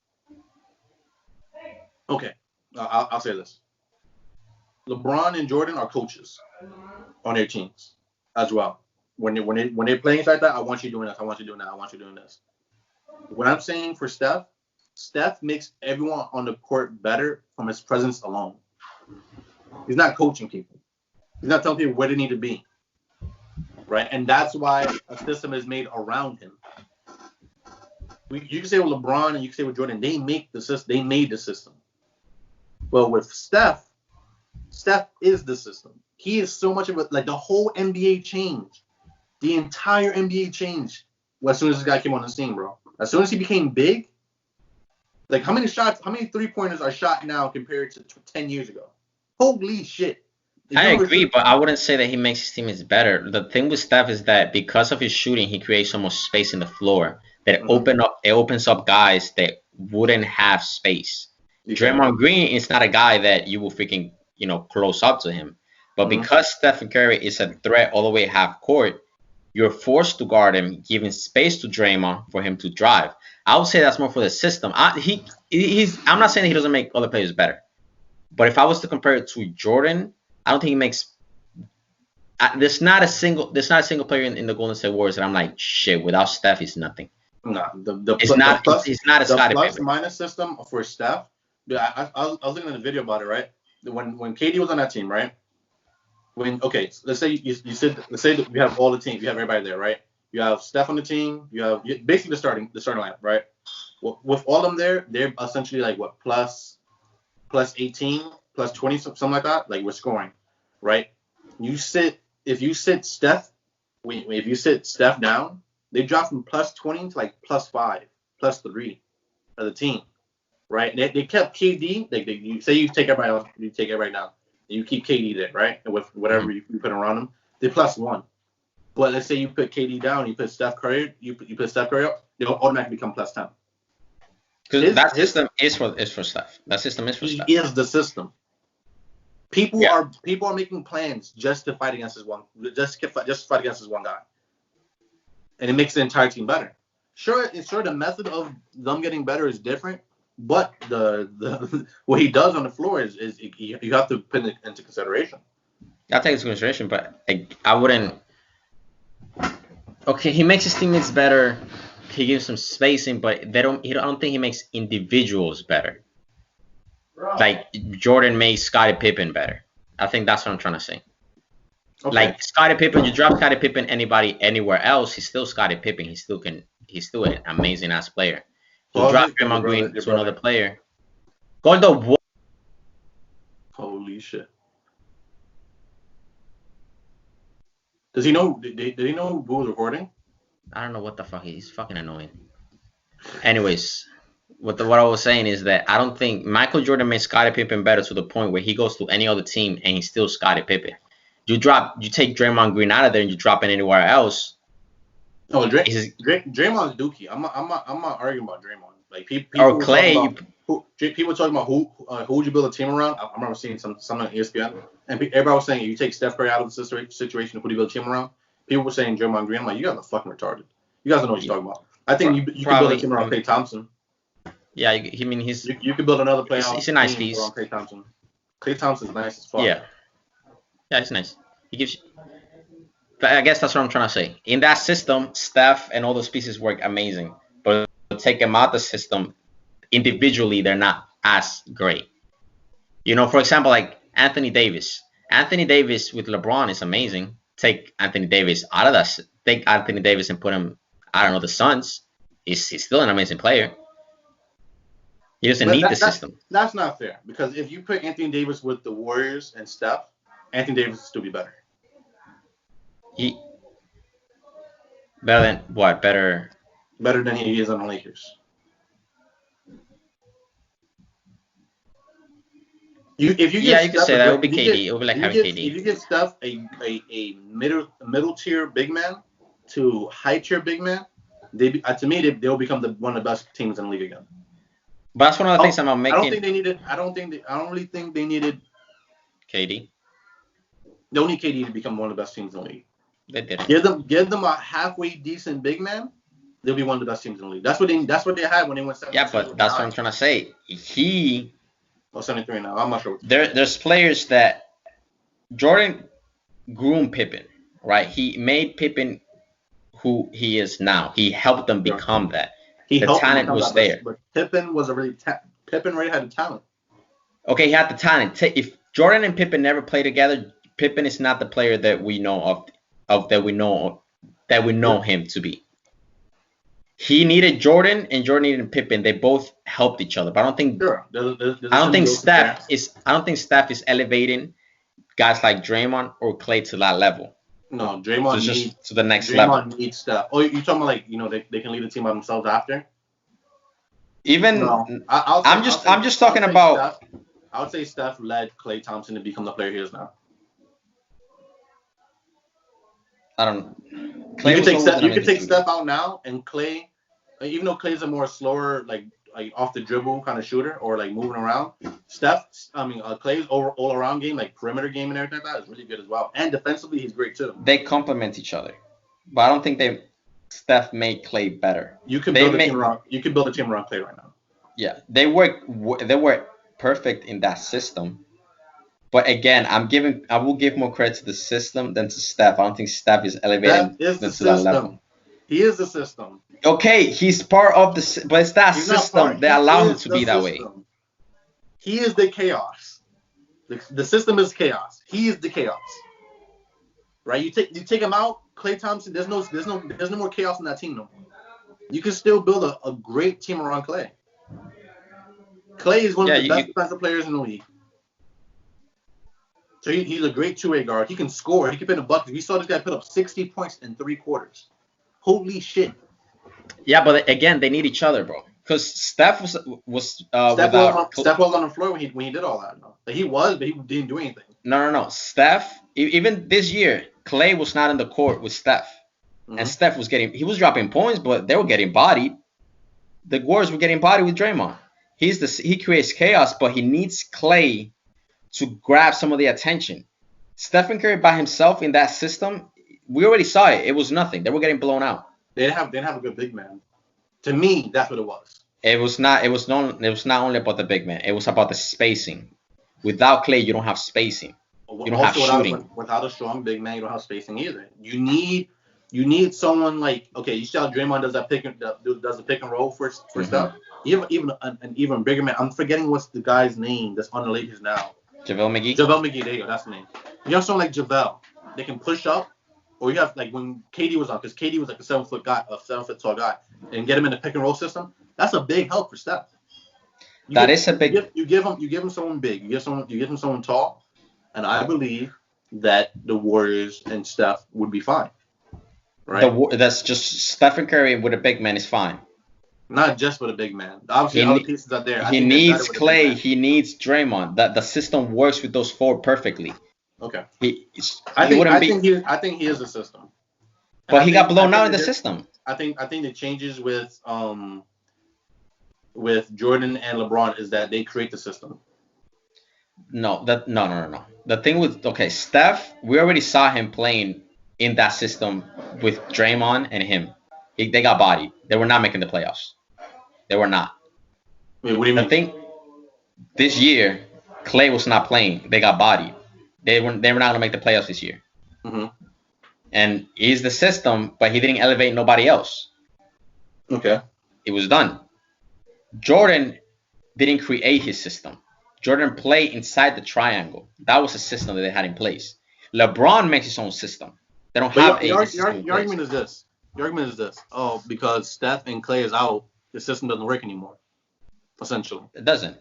okay. I'll say this. LeBron and Jordan are coaches on their teams as well. When they're playing like that, I want you doing this. I want you doing that. I want you doing this. What I'm saying for Steph makes everyone on the court better from his presence alone. He's not coaching people. He's not telling people where they need to be. Right? And that's why a system is made around him. You can say with LeBron and you can say with Jordan, they made the system. But with Steph is the system. He is so much of a, like, the whole NBA changed. The entire NBA changed as soon as this guy came on the scene, bro. As soon as he became big, like, how many 3-pointers are shot now compared to 10 years ago? Holy shit. I agree, but I wouldn't say that he makes his teammates better. The thing with Steph is that because of his shooting, he creates so much space in the floor that opens up guys that wouldn't have space. Draymond Green is not a guy that you will freaking close up to him, but because Stephen Curry is a threat all the way half court, you're forced to guard him, giving space to Draymond for him to drive. I would say that's more for the system. I'm not saying he doesn't make other players better, but if I was to compare it to Jordan, I don't think he makes. There's not a single player in the Golden State Warriors that I'm like, shit, without Steph, he's nothing. No, it's not a Scottie plus Pippen. minus system for Steph. I was looking at a video about it, right? When KD was on that team, right? Let's say let's say that we have all the team, you have everybody there, right? You have Steph on the team, you have basically the starting lineup, right? With all of them there, they're essentially like what plus 18, plus 20, something like that. Like we're scoring, right? If you sit Steph down, they drop from plus 20 to like plus 5, plus 3 as a team, right? They kept KD. You say you take everybody else, you take everybody down, and you keep KD there, right? And with whatever you put around them, they plus 1. But let's say you put KD down, you put Steph Curry, you put Steph Curry up, they'll automatically become plus 10. Because that system is for Steph. That system is for Steph. He is the system. People are making plans just to fight against this one, just to fight against this one guy, and it makes the entire team better. Sure, the method of them getting better is different, but the what he does on the floor is you have to put it into consideration. I take it into consideration, but I wouldn't. Okay, he makes his teammates better. He gives some spacing, but I don't think he makes individuals better. Like Jordan made Scottie Pippen better. I think that's what I'm trying to say. Okay. Like Scottie Pippen, you drop Scottie Pippen anywhere else, he's still Scottie Pippen. He's still an amazing ass player. You drop Draymond Green to another player. Goldo, what? Holy shit. Does he know? Did he know who was recording? I don't know what the fuck. He's fucking annoying. Anyways. What I was saying is that I don't think Michael Jordan made Scottie Pippen better to the point where he goes to any other team and he's still Scottie Pippen. You take Draymond Green out of there and you drop it anywhere else. No, Draymond's dookie. I'm not arguing about Draymond. Like people or Clay. People talking about who would you build a team around? I remember seeing some on ESPN, and everybody was saying you take Steph Curry out of the situation, who do you build a team around? People were saying Draymond Green. I'm like, you guys are fucking retarded. You guys don't know what you're talking about. I think you can build a team around Klay Thompson. Yeah, you could build another player. He's a nice piece. Klay Thompson. Klay Thompson's nice as fuck. Yeah, he's nice. He gives. But I guess that's what I'm trying to say. In that system, Steph and all those pieces work amazing. But take them out the system, individually, they're not as great. For example, like Anthony Davis. Anthony Davis with LeBron is amazing. Take Anthony Davis out of that. Take Anthony Davis and put him, I don't know, the Suns. He's still an amazing player. He doesn't need the system. That's not fair, because if you put Anthony Davis with the Warriors and Steph, Anthony Davis will still be better. Better than what? Better than he is on the Lakers. You could say that. It would be KD. It would be like having KD. If you give Steph a middle tier big man to high tier big man, to me they'll become one of the best teams in the league again. But that's one of the things I'm making. I don't really think they needed KD. They don't need KD to become one of the best teams in the league. They didn't. Give them a halfway decent big man. They'll be one of the best teams in the league. That's what they had when they went 73. Yeah, but that's what I'm trying to say. 73 now. I'm not sure. There's players that Jordan groomed Pippen, right? He made Pippen who he is now. He helped them become that. The talent was there. But Pippen was Pippen already had the talent. Okay, he had the talent. If Jordan and Pippen never played together, Pippen is not the player that we know that we know him to be. He needed Jordan and Jordan needed Pippen. They both helped each other. But I don't think I don't think Steph is elevating guys like Draymond or Klay to that level. No, Draymond needs to the next level. Draymond needs Steph. Oh, you're talking about they can lead the team by themselves after? I'm just talking about. I would say Steph led Klay Thompson to become the player he is now. I don't. You can take Steph out now, and Klay even though Clay's a more slower, like off the dribble kind of shooter or like moving around, Clay's all around game, like perimeter game and everything like that, is really good as well. And defensively, he's great too. They complement each other, but I don't think Steph made Clay better. You could build a team around. You could build a team around Clay right now. Yeah, they work perfect in that system. But again, I will give more credit to the system than to Steph. I don't think Steph is elevating to that level. He is the system. Okay, he's part of the, but it's that system that allows him to be that way. He is the chaos. The system is chaos. He is the chaos. Right? You take him out, Klay Thompson. There's no more chaos in that team no more. You can still build a great team around Klay. Klay is one of the best defensive players in the league. So he's a great two-way guard. He can score. He can put in buckets. We saw this guy put up 60 points in 3 quarters. Holy shit. Yeah, but again, they need each other, bro. Because Steph was Steph was on the floor when he did all that. No. He was, but he didn't do anything. No. Steph, even this year, Klay was not in the court with Steph. Mm-hmm. And Steph he was dropping points, but they were getting bodied. The Warriors were getting bodied with Draymond. He creates chaos, but he needs Klay to grab some of the attention. Stephen Curry by himself in that system, we already saw it. It was nothing. They were getting blown out. They didn't have a good big man. To me, that's what it was. It was not only about the big man. It was about the spacing. Without Klay, you don't have spacing. You don't have shooting. Without a strong big man, you don't have spacing either. You need someone like, okay, you see how Draymond does the pick and roll for stuff. Even an even bigger man. I'm forgetting what's the guy's name that's on the Lakers now. JaVale McGee, there you go. That's the name. You have someone like JaVale. They can push up, or you have like when KD was on, because KD was like a 7 foot tall guy, and get him in the pick and roll system. That's a big help for Steph. You give him someone big. You give him someone tall, and I believe that the Warriors and Steph would be fine. Right. That's just Stephen Curry with a big man is fine. Not just with a big man. Obviously, other pieces are there. He needs Klay. He needs Draymond. The system works with those four perfectly. Okay. I think he is a system. But he got blown out in the system. I think the changes with Jordan and LeBron is that they create the system. No. The thing with Steph, we already saw him playing in that system with Draymond and him. They got bodied. They were not making the playoffs. They were not. Wait, what do you mean? I think this year, Klay was not playing. They got bodied. They were not going to make the playoffs this year. Mm-hmm. And he's the system, but he didn't elevate nobody else. Okay. It was done. Jordan didn't create his system. Jordan played inside the triangle. That was a system that they had in place. LeBron makes his own system. They don't have a system. Your argument is this. Oh, because Steph and Klay is out, the system doesn't work anymore. Essentially. It doesn't.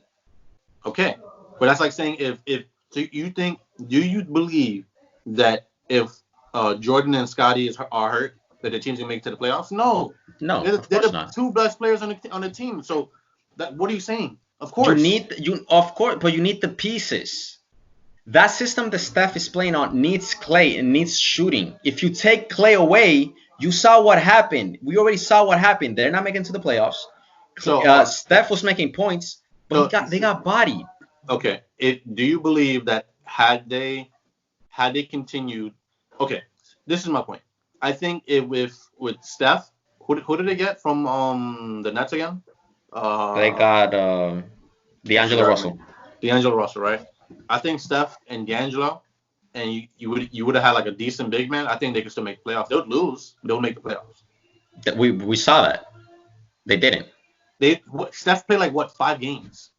Okay. But that's like saying do you believe that if Jordan and Scottie are hurt, that the team's gonna make it to the playoffs? No. They're the two best players on the team. So what are you saying? Of course. But you need the pieces. That system that Steph is playing on needs Klay and needs shooting. If you take Klay away, you saw what happened. We already saw what happened. They're not making it to the playoffs. So Steph was making points, but they got bodied. Okay. Do you believe that had they continued? Okay, this is my point. I think with Steph, who did they get from the Nets again? They got D'Angelo Russell. D'Angelo Russell, right? I think Steph and D'Angelo, and you would have had like a decent big man. I think they could still make playoffs. They would lose, but they'll make the playoffs. We saw that. They didn't. Steph played like 5 games.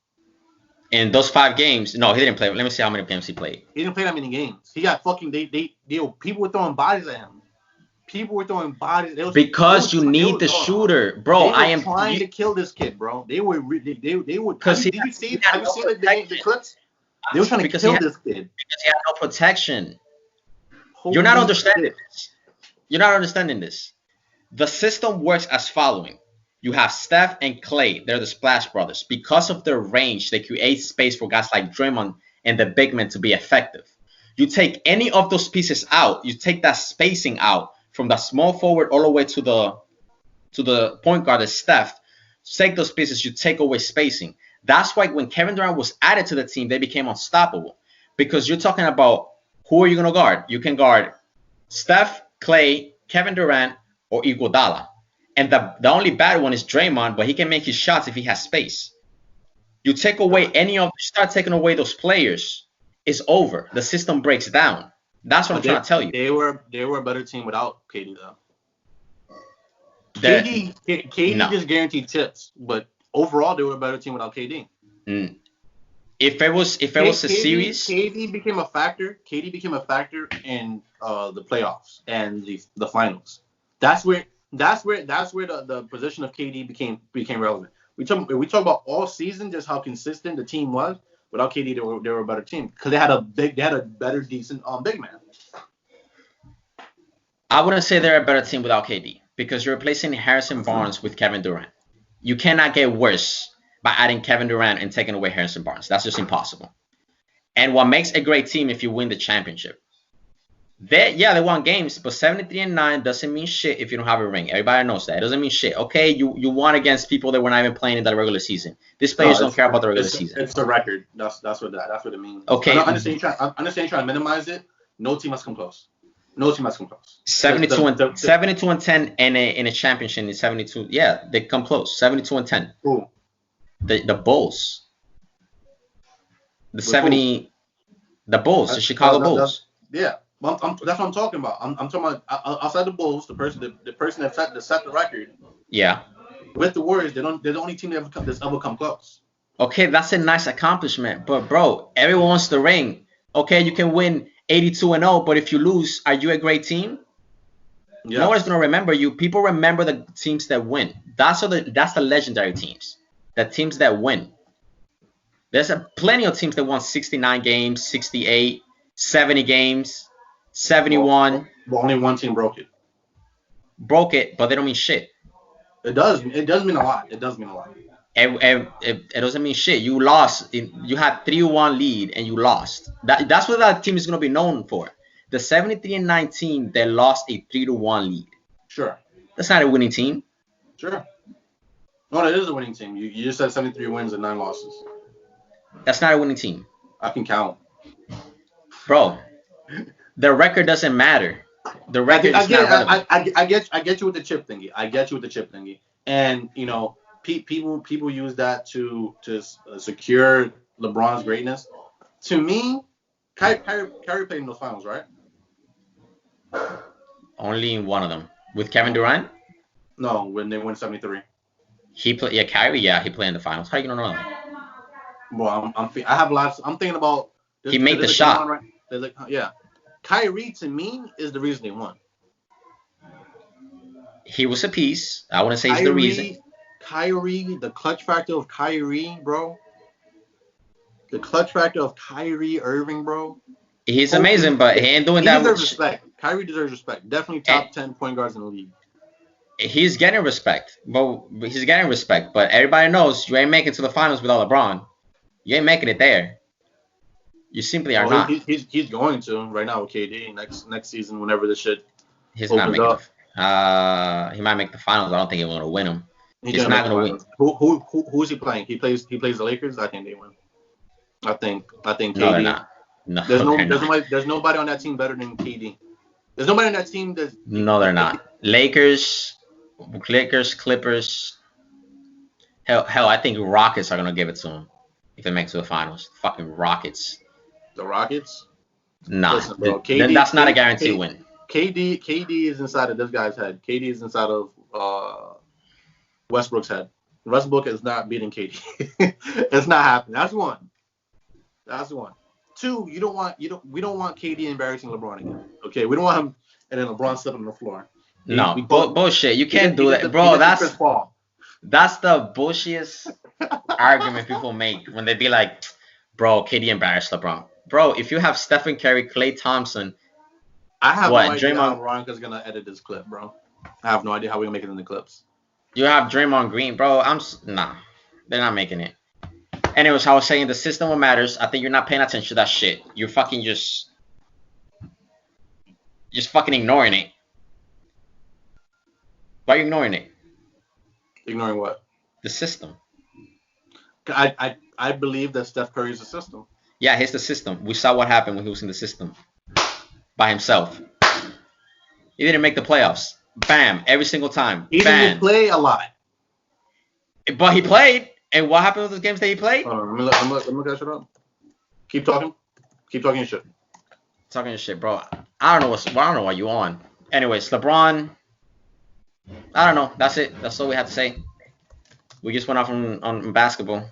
In those 5 games, no, he didn't play. Let me see how many games he played. He didn't play that many games. He got fucking people were throwing bodies at him. People were throwing bodies. Because you need the shooter, bro. I am trying to kill this kid, bro. They were. Because have you seen the clips? They were trying to kill this kid because he had no protection. You're not understanding this. The system works as following. You have Steph and Klay. They're the Splash Brothers. Because of their range, they create space for guys like Draymond and the big men to be effective. You take any of those pieces out. You take that spacing out from the small forward all the way to to the point guard as Steph. Take those pieces, you take away spacing. That's why when Kevin Durant was added to the team, they became unstoppable. Because you're talking about who are you going to guard? You can guard Steph, Clay, Kevin Durant, or Iguodala. And the only bad one is Draymond, but he can make his shots if he has space. You take away start taking away those players, it's over. The system breaks down. That's what I'm trying to tell you. They were a better team without KD though. KD just guaranteed chips, but overall they were a better team without KD. If it was a series, KD became a factor. KD became a factor in the playoffs and the finals. That's where the position of KD became relevant. We talk about all season, just how consistent the team was. Without KD, they were a better team because they had a better decent big man. I wouldn't say they're a better team without KD because you're replacing Harrison Barnes with Kevin Durant. You cannot get worse by adding Kevin Durant and taking away Harrison Barnes. That's just impossible. And what makes a great team if you win the championship? They won games, but 73-9 doesn't mean shit if you don't have a ring. Everybody knows that. It doesn't mean shit. Okay, you won against people that were not even playing in the regular season. These players don't care about the regular season. It's the record. That's what it means. Okay. I understand you're trying to minimize it. No team has come close. 72-10 in a championship in 72. Yeah, they come close. 72-10. Who? The Bulls. The Bulls, the Chicago Bulls. Yeah. That's what I'm talking about. I'm talking about outside the Bulls, the person that set the record. Yeah. With the Warriors, they're the only team that's ever come close. Okay, that's a nice accomplishment, but bro, everyone wants the ring. Okay, you can win 82-0, but if you lose, are you a great team? Yeah. Nobody's gonna remember you. People remember the teams that win. That's the legendary teams. The teams that win. There's plenty of teams that won 69 games, 68, 70 games, 71. Well, only one team broke it. Broke it, but they don't mean shit. It does mean a lot. It does mean a lot. It doesn't mean shit. You lost. You had 3-1 lead and you lost. That's what that team is going to be known for. The 73-9 team that lost a 3-1 lead. Sure. That's not a winning team. Sure. No, it is a winning team. You just said 73 wins and 9 losses. That's not a winning team. I can count. Bro, the record doesn't matter. The record is not relevant. I get you with the chip thingy. And, you know, people use that to secure LeBron's greatness. To me, Kyrie played in those finals, right? Only in one of them. With Kevin Durant? No, when they won 73. He played. Yeah, Kyrie. Yeah, he played in the finals. How are you gonna know that? Well, I have lots. I'm thinking about. He made the shot. Right? Yeah, Kyrie to me is the reason they won. He was a piece. I wouldn't say he's the reason. Kyrie, the clutch factor of Kyrie, bro. The clutch factor of Kyrie Irving, bro. He's amazing, but he ain't doing that. He deserves respect. Kyrie deserves respect. Definitely top 10 point guards in the league. He's getting respect. But everybody knows you ain't making it to the finals without LeBron. You ain't making it there. You simply are not. He's going to right now with KD next season whenever this shit. He's not making it. He might make the finals. I don't think he's going to win them. He's not going to win. Who's he playing? He plays the Lakers. I think they win. I think KD. No, they're not. No, there's nobody on that team better than KD. There's nobody on that team that's. No, they're not. Lakers, Clippers. Hell, I think Rockets are gonna give it to them if it makes it to the finals. Fucking Rockets. The Rockets? Nah, listen, bro, then that's not a guaranteed win. KD is inside of this guy's head. KD is inside of Westbrook's head. Westbrook is not beating KD. It's not happening. That's one. 2, we don't want KD embarrassing LeBron again. Okay, we don't want him and then LeBron slipping on the floor. Bullshit. You can't do that, bro. That's the bullshitest argument people make when they be like, bro, KD embarrassed LeBron. Bro, if you have Stephen Curry, Klay Thompson, I have no idea how Veronica gonna edit this clip, bro. I have no idea how we're gonna make it in the clips. You have Draymond Green, bro. Nah, they're not making it. Anyways, I was saying the system what matters. I think you're not paying attention to that shit. You're fucking just fucking ignoring it. Why are you ignoring it? Ignoring what? The system. I believe that Steph Curry is a system. Yeah, he's the system. We saw what happened when he was in the system by himself. He didn't make the playoffs. Bam, every single time. He didn't play a lot. But he played. And what happened with those games that he played? Hold on, let me look that shit up. Keep talking. Keep talking your shit. Talking your shit, bro. I don't know what you on. Anyways, LeBron. I don't know. That's it. That's all we have to say. We just went off on basketball.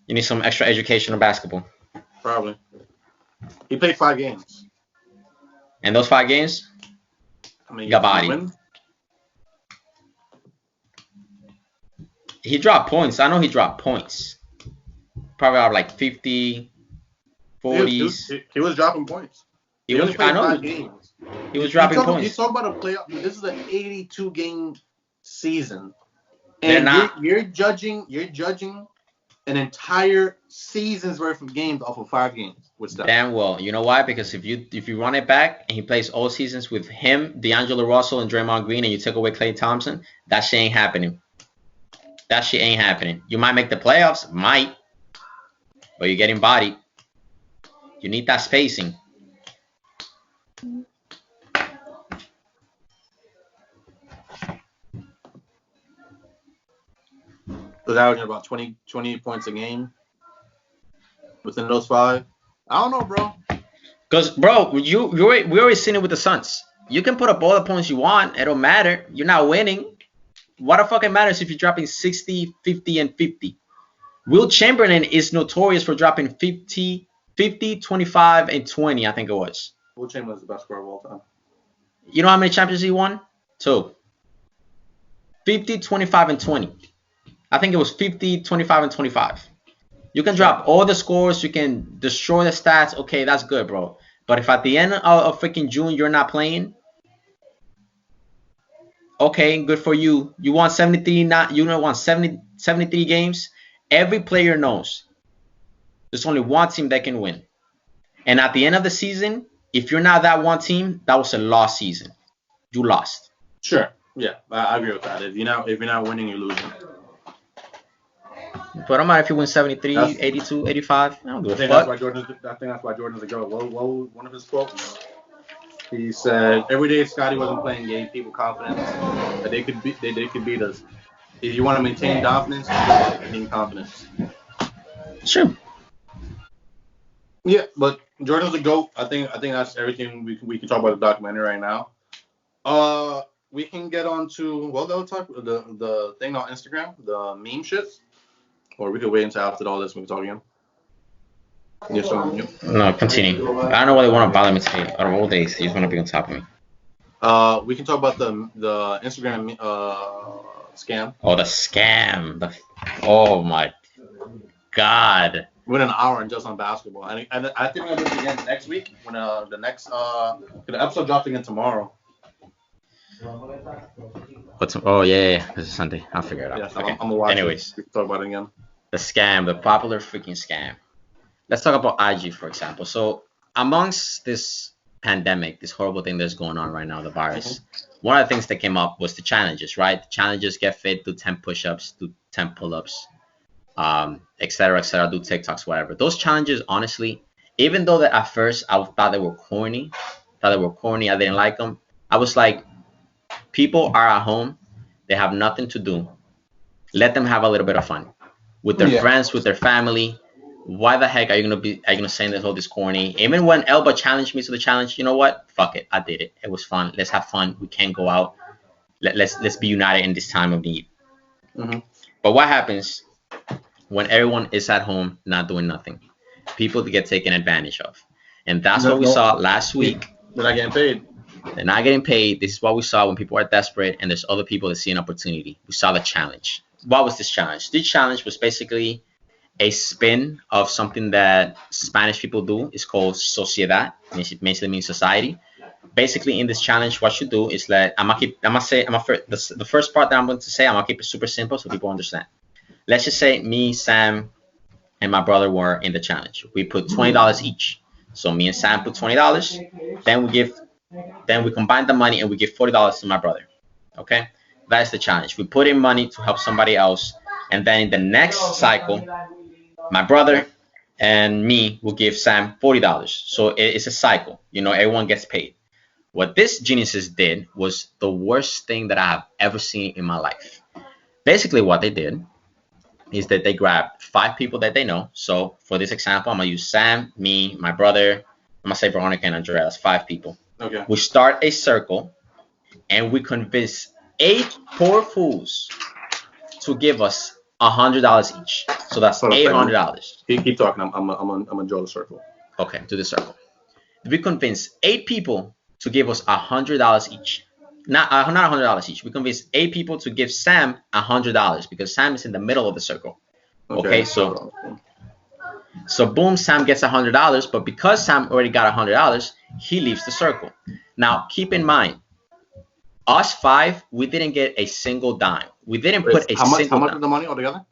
You need some extra education on basketball. Probably. He played 5 games. And those 5 games, he got bodied. He dropped points. I know he dropped points. Probably out like 50, 40s. He was dropping points. He only played 5 games. He was dropping points. You talk about a playoff. This is an 82-game season, and you're judging an entire season's worth of games off of 5 games with Steph. Damn well. You know why? Because if you run it back and he plays all seasons with him, D'Angelo Russell, and Draymond Green, and you take away Klay Thompson, that shit ain't happening. That shit ain't happening. You might make the playoffs, but you're getting bodied. You need that spacing. Was averaging about 20 points a game within those 5. I don't know, bro. Because, bro, we already seen it with the Suns. You can put up all the points you want. It don't matter. You're not winning. What the fuck it matters if you're dropping 60, 50, and 50? Will Chamberlain is notorious for dropping 50, 25, and 20, I think it was. Will Chamberlain's the best scorer of all time. You know how many championships he won? 2. 50, 25, and 20. I think it was 50, 25, and 25. You can drop all the scores. You can destroy the stats. Okay, that's good, bro. But if at the end of freaking June you're not playing, okay, good for you. You won 73. You don't want 73 games. Every player knows there's only one team that can win. And at the end of the season, if you're not that one team, that was a lost season. You lost. Sure. Yeah, I agree with that. If you're not winning, you're losing. But I'm not if you win 73, 82, 85. I don't give a fuck. I think that's why Jordan's the GOAT. What one of his quotes? He said, "Every day Scotty wasn't playing, gave people confidence that they could beat us. If you want to maintain confidence, maintain confidence." Sure. Yeah, but Jordan's the GOAT. I think that's everything we can talk about the documentary right now. We can get on to the thing on Instagram, the meme shit, or we could wait until after all this when we talk again. Yes, no, continue. I don't know why they want to bother me today. Out of all days, they just want to be on top of me. We can talk about the Instagram scam. Oh, the scam! Oh my God! We went an hour and just on basketball, and I think we're gonna do it again next week when the episode drops again tomorrow. Oh yeah, this is Sunday. I'll figure it out. Yeah, so okay. I'm gonna watch. Anyways, we can talk about it again. The scam, the popular freaking scam. Let's talk about IG, for example. So amongst this pandemic, this horrible thing that's going on right now, the virus, one of the things that came up was the challenges, right? The challenges: get fit, do 10 push-ups, do 10 pull-ups, etc., do TikToks, whatever. Those challenges, honestly, even though that at first I thought they were corny, I didn't like them. I was like, people are at home, they have nothing to do. Let them have a little bit of fun with their friends, with their family. Why the heck are you gonna say this corny? Even when Elba challenged me to the challenge, you know what? Fuck it, I did it. It was fun. Let's have fun. We can't go out. Let's be united in this time of need. Mm-hmm. But what happens when everyone is at home not doing nothing? People get taken advantage of, and that's what we saw last week. They're not getting paid. They're not getting paid. This is what we saw when people are desperate, and there's other people that see an opportunity. We saw the challenge. What was this challenge? This challenge was basically a spin of something that Spanish people do. It's called sociedad. It basically means society. Basically, in this challenge, what you do is the first part that I'm going to say, I'm going to keep it super simple so people understand. Let's just say me, Sam, and my brother were in the challenge. We put $20 each. So me and Sam put $20. Then we combine the money and we give $40 to my brother. Okay? That's the challenge. We put in money to help somebody else, and then in the next cycle, my brother and me will give Sam $40. So it's a cycle. Everyone gets paid. What this geniuses did was the worst thing that I have ever seen in my life. Basically, what they did is that they grabbed 5 people that they know. So for this example, I'm gonna use Sam, me, my brother. I'm gonna say Veronica and Andrea. That's 5 people. Okay. We start a circle, and we convince 8 poor fools to give us $100 each. So that's $800. Keep talking. I'm gonna draw the circle. Okay, do the circle. We convince 8 people to give us $100 each. Not $100 each. We convince 8 people to give Sam $100 because Sam is in the middle of the circle. Okay, so boom, Sam gets $100, but because Sam already got $100, he leaves the circle. Now, keep in mind, us 5, we didn't get a single dime. We didn't put a single dime. How much was the money altogether?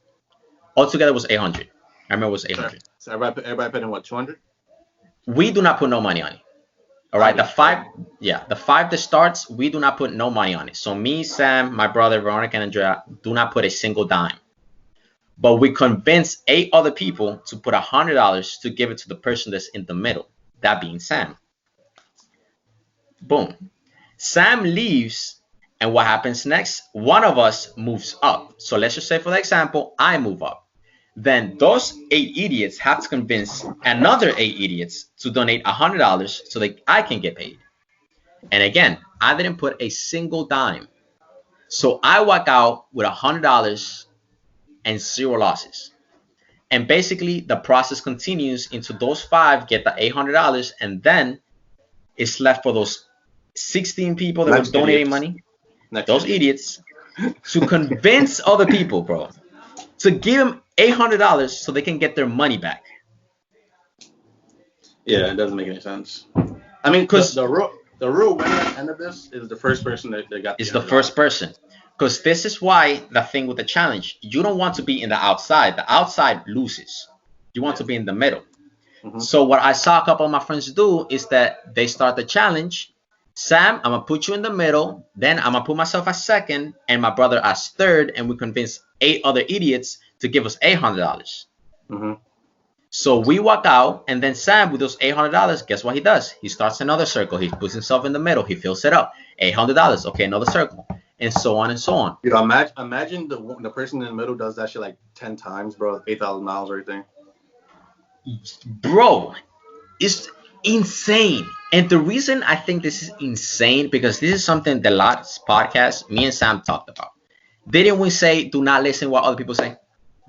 Altogether was 800. I remember it was 800. So everybody put in what, 200? We do not put no money on it. All right, the 5 that starts, we do not put no money on it. So me, Sam, my brother, Veronica, and Andrea do not put a single dime. But we convince 8 other people to put $100 to give it to the person that's in the middle, that being Sam. Boom. Sam leaves, and what happens next? One of us moves up. So let's just say, for example, I move up. Then those 8 idiots have to convince another 8 idiots to donate $100 so that I can get paid. And again, I didn't put a single dime. So I walk out with $100 and 0 losses. And basically, the process continues into those 5 get the $800, and then it's left for those 16 people that were donating money, those idiots, to convince other people, bro, to give them $800 so they can get their money back. Yeah, it doesn't make any sense. I mean, because the real winner at the end of this is the first person that got. It's the first person. Because this is why the thing with the challenge, you don't want to be in the outside. The outside loses. You want to be in the middle. Mm-hmm. So what I saw a couple of my friends do is that they start the challenge. Sam, I'm going to put you in the middle. Then I'm going to put myself as second and my brother as third. And we convince 8 other idiots to give us $800. Mm-hmm. So we walk out, and then Sam, with those $800, guess what he does? He starts another circle. He puts himself in the middle. He fills it up. $800. Okay, another circle. And so on and so on. Yo, imagine the person in the middle does that shit like 10 times, bro. 8,000 miles or anything. Bro, it's insane. And the reason I think this is insane, because this is something the last podcast me and Sam talked about. Didn't we say do not listen to what other people say?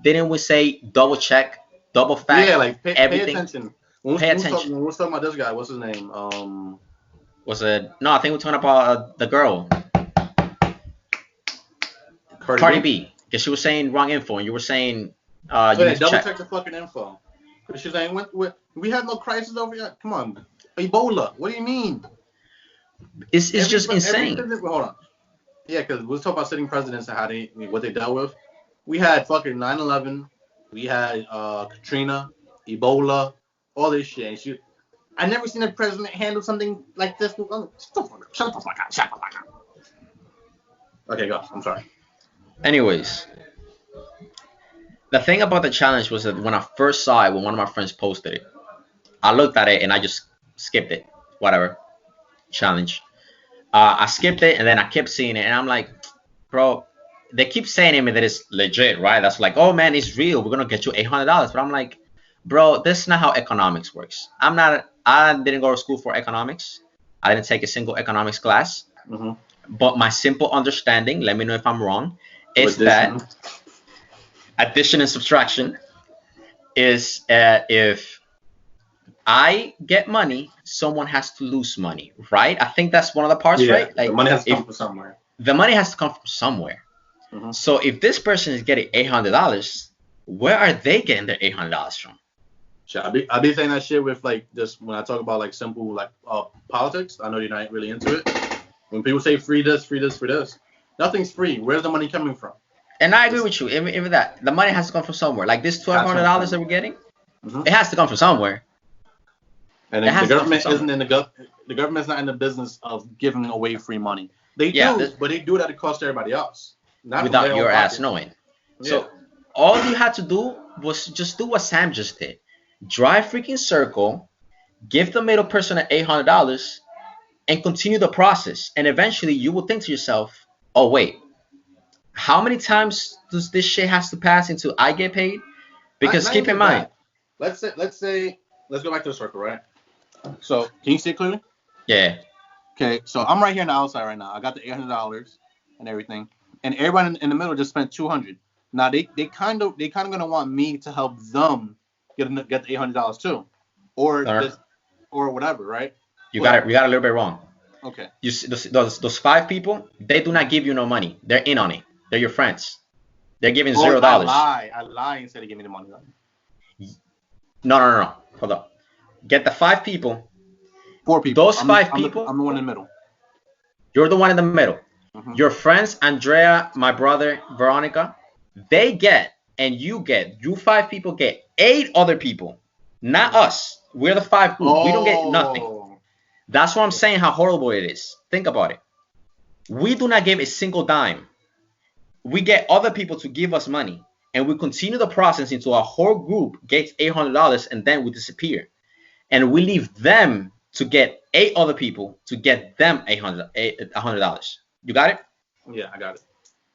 Didn't we say double check, double fact? Yeah, like everything? Pay attention. Pay attention. When we're talking about this guy, what's his name? Was it? No, I think we're talking about the girl. Cardi B. Because she was saying wrong info, and you were saying double check the fucking info. She's saying we have no crisis over here. Come on, Ebola. What do you mean? It's just insane. Hold on. Yeah, because we're talking about sitting presidents and what they dealt with. We had fucking 9/11. We had Katrina, Ebola, all this shit. I never seen a president handle something like this. Shut the fuck up. Okay, go. I'm sorry. Anyways, the thing about the challenge was that when I first saw it, when one of my friends posted it, I looked at it and I just skipped it. Whatever. Challenge. I skipped it, and then I kept seeing it, and I'm like, bro, they keep saying to me that it's legit, right? That's like, oh man, it's real. We're gonna get you $800. But I'm like, bro, this is not how economics works. I didn't go to school for economics. I didn't take a single economics class. Mm-hmm. But my simple understanding, let me know if I'm wrong, is that addition and subtraction is if I get money, someone has to lose money, right? I think that's one of the parts, right? Like, the money has to come from somewhere. The money has to come from somewhere. Mm-hmm. So if this person is getting $800, where are they getting their $800 from? I be saying that shit with like this when I talk about like simple like politics. I know you're not really into it. When people say free this, nothing's free. Where's the money coming from? And I agree with you. Even that, the money has to come from somewhere. Like this $1,200 that we're getting, mm-hmm. It has to come from somewhere. And the government isn't in the government's not in the business of giving away free money. They Yeah, do, but they do it at the cost to everybody else, not from without their own your ass pocket. knowing. Yeah. So all you had to do was just do what Sam just did. Drive freaking circle, give the middle person $800, and continue the process. And eventually you will think to yourself, oh wait, how many times does this shit has to pass until I get paid? Because Not keep in even mind, that. Let's go back to the circle, right? So can you see it clearly? yeah, Okay, so I'm right here on the outside right now. I got the $800 and everything, and everybody in the middle just spent $200. Now they kind of gonna want me to help them get the $800 too, or this or whatever, right? you got it. You got it a little bit wrong. Okay. You see, those 5 people, they do not give you no money. They're in on it. They're your friends. They're giving $0. I lie instead of giving me the money. No. Hold up. Get the 5 people. 4 people. Those 5 people. I'm the one in the middle. You're the one in the middle. Mm-hmm. Your friends, Andrea, my brother, Veronica, they get, and you 5 people get 8 other people. Not us. We're the 5 group. We don't get nothing. That's what I'm saying, how horrible it is. Think about it. We do not give a single dime. We get other people to give us money, and we continue the process until our whole group gets $800, and then we disappear. And we leave them to get 8 other people to get them $100. You got it? Yeah, I got it.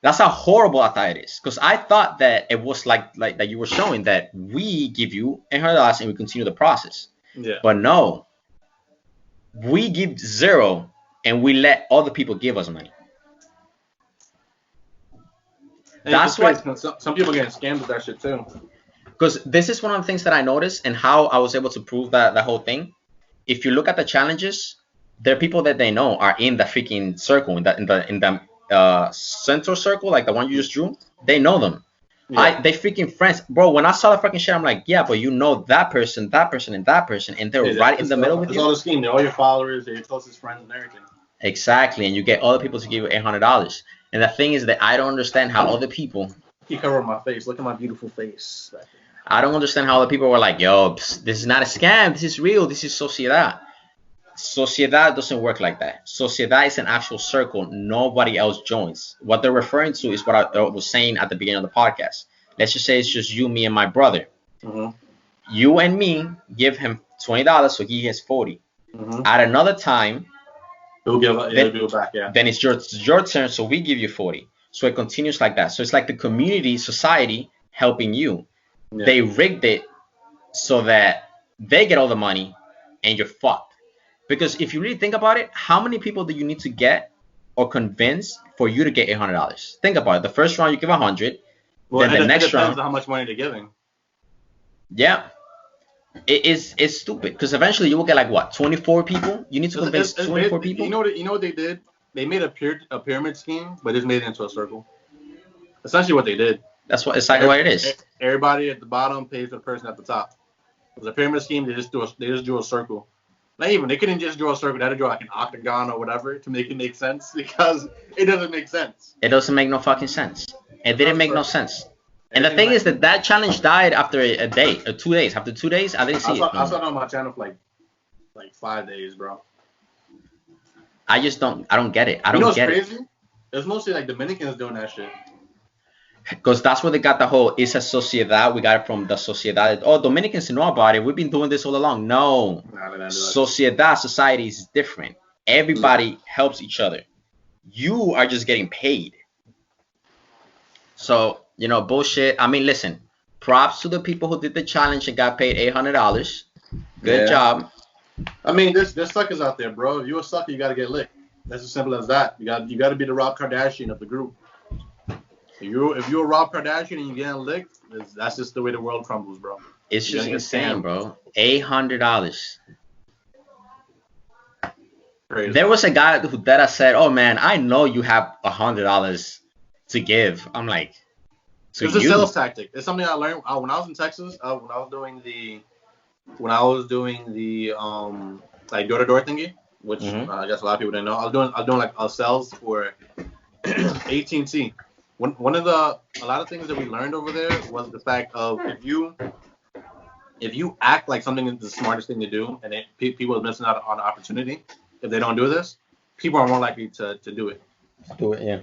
That's how horrible I thought it is. Because I thought that it was like that you were showing that we give you $800 and we continue the process. Yeah. But no, we give 0 and we let other people give us money. And that's why some people getting scammed with that shit too. Because this is one of the things that I noticed and how I was able to prove that whole thing. If you look at the challenges, there are people that they know are in the freaking circle, in the central circle, like the one you just drew. They know them. Yeah. They freaking friends, bro. When I saw the freaking shit, I'm like, yeah, but you know that person, and that person, and they're right in the middle with you. It's all the scheme. They're all your followers, they're your closest friends, and everything. Exactly, and you get other people to give you $800. And the thing is that I don't understand how other people. Keep covering my face. Look at my beautiful face. I don't understand how other people were like, yo, this is not a scam. This is real. This is Sociedad. Sociedad doesn't work like that. Sociedad is an actual circle. Nobody else joins. What they're referring to is what I was saying at the beginning of the podcast. Let's just say it's just you, me, and my brother. Mm-hmm. You and me give him $20, so he gets 40. Mm-hmm. At another time, he'll give it back. Yeah. Then it's your turn, so we give you 40. So it continues like that. So it's like the community, society helping you. Yeah. They rigged it so that they get all the money and you're fucked. Because if you really think about it, how many people do you need to get or convince for you to get $800? Think about it. The first round you give 100. Well, then the next round, how much money they're giving. Yeah, it's stupid because eventually you will get like what 24 people. You need to convince 24 people. You know what they did? They made a pyramid scheme, but just made it into a circle. Essentially, what they did. That's exactly what it is. Everybody at the bottom pays for the person at the top. It was a pyramid scheme. They just drew a circle. They couldn't just draw a circle. They had to draw like an octagon or whatever to make it make sense because it doesn't make sense. It doesn't make no fucking sense. It didn't make no sense. And the thing is that challenge died after a day or 2 days. After 2 days, I didn't see it. I saw it on my channel for like 5 days, bro. I don't get it. I don't get it. What's crazy? It's mostly like Dominicans doing that shit. Because that's where they got the whole, it's a sociedad. We got it from the sociedad. Oh, Dominicans know about it. We've been doing this all along. No. Sociedad, society is different. Everybody helps each other. You are just getting paid. So, bullshit. I mean, listen, props to the people who did the challenge and got paid $800. Good job. I mean, there's suckers out there, bro. If you're a sucker, you got to get licked. That's as simple as that. You got to be the Rob Kardashian of the group. If you're Rob Kardashian and you're getting licked, that's just the way the world crumbles, bro. It's just insane, bro. $800. Crazy. There was a guy that said, "Oh man, I know you have $100 to give." I'm like, it's a sales tactic. It's something I learned when I was in Texas. When I was doing the like door-to-door thingy, which I guess a lot of people didn't know. I was doing like sales for AT&T. A lot of things that we learned over there was the fact of if you act like something is the smartest thing to do, and people are missing out on an opportunity if they don't do this, people are more likely to do it. Let's do it. Yeah.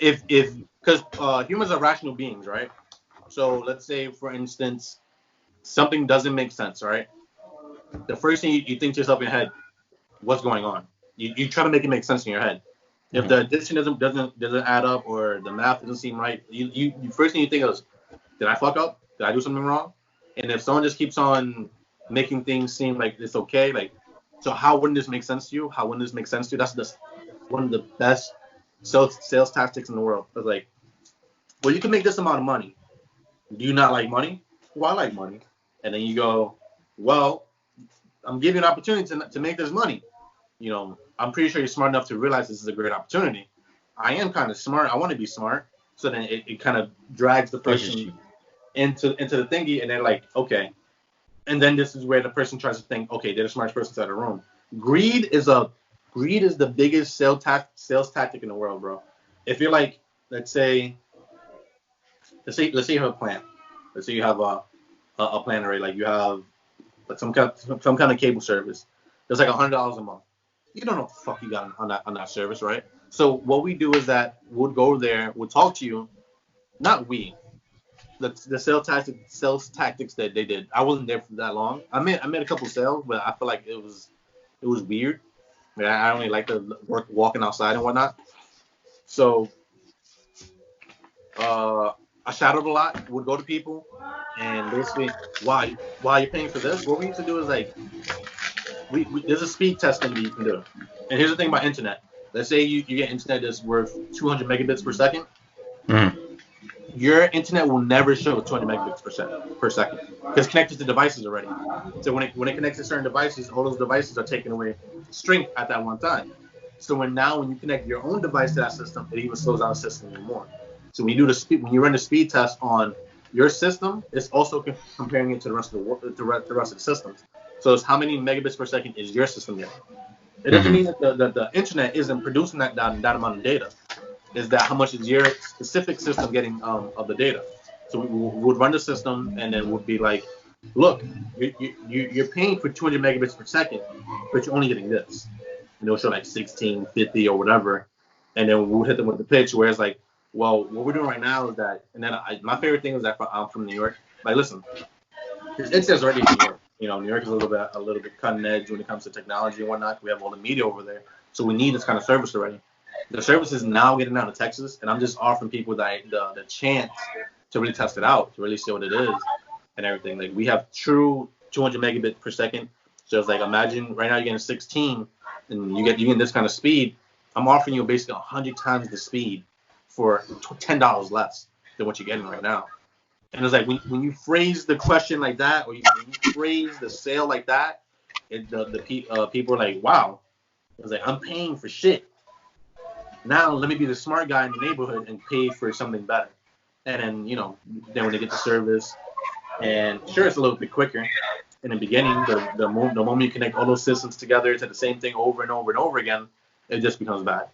If because humans are rational beings, right? So let's say, for instance, something doesn't make sense, right? The first thing you think to yourself in your head, what's going on? You try to make it make sense in your head. If the addition doesn't add up, or the math doesn't seem right, you first thing you think is, did I fuck up? Did I do something wrong? And if someone just keeps on making things seem like it's okay, like, so how wouldn't this make sense to you? How wouldn't this make sense to you? That's just one of the best sales tactics in the world. It's like, well, you can make this amount of money. Do you not like money? Well, I like money. And then you go, well, I'm giving you an opportunity to make this money. I'm pretty sure you're smart enough to realize this is a great opportunity. I am kind of smart. I want to be smart. So then it kind of drags the person into the thingy, and they're like, okay. And then this is where the person tries to think, okay, they're the smartest person in the room. Greed is the biggest sales tactic in the world, bro. If you're like, let's say you have a plan. Let's say you have a plan already, like you have like some kind of cable service. There's like $100 a month. You don't know what the fuck you got on that service, right? So what we do is that we'll go there, we'll talk to you. Not we. The sales tactics that they did. I wasn't there for that long. I made a couple sales, but I feel like it was weird. I only like to work walking outside and whatnot. So I shadowed a lot. Would go to people and basically, why you're paying for this? What we used to do is like, there's a speed test thing that you can do. And here's the thing about internet. Let's say you get internet that's worth 200 megabits per second. Mm-hmm. Your internet will never show 200 megabits per second because it's connected to devices already. So when it connects to certain devices, all those devices are taking away strength at that one time. So when you connect your own device to that system, it even slows down the system even more. So when you run the speed test on your system, it's also comparing it to the rest of the rest of the systems. So it's how many megabits per second is your system getting. It doesn't mean that the internet isn't producing that amount of data. Is that how much is your specific system getting of the data? So we would run the system, and then would be like, look, you're paying for 200 megabits per second, but you're only getting this. And it'll show like 16, 50 or whatever. And then we'll hit them with the pitch where it's like, well, what we're doing right now is that, and then my favorite thing is that I'm from New York. Like, listen, it says already in New York. New York is a little bit cutting edge when it comes to technology and whatnot. We have all the media over there, so we need this kind of service already. The service is now getting down to Texas, and I'm just offering people the chance to really test it out, to really see what it is and everything. Like, we have true 200 megabits per second. So it's like, imagine right now you're getting 16, and you get this kind of speed. I'm offering you basically 100 times the speed for $10 less than what you're getting right now. And it's like, when you phrase the question like that, or when you phrase the sale like that, people are like, wow. It's like, I'm paying for shit. Now let me be the smart guy in the neighborhood and pay for something better. And then, then when they get the service, and sure, it's a little bit quicker in the beginning. The moment you connect all those systems together to the same thing over and over and over again, it just becomes bad.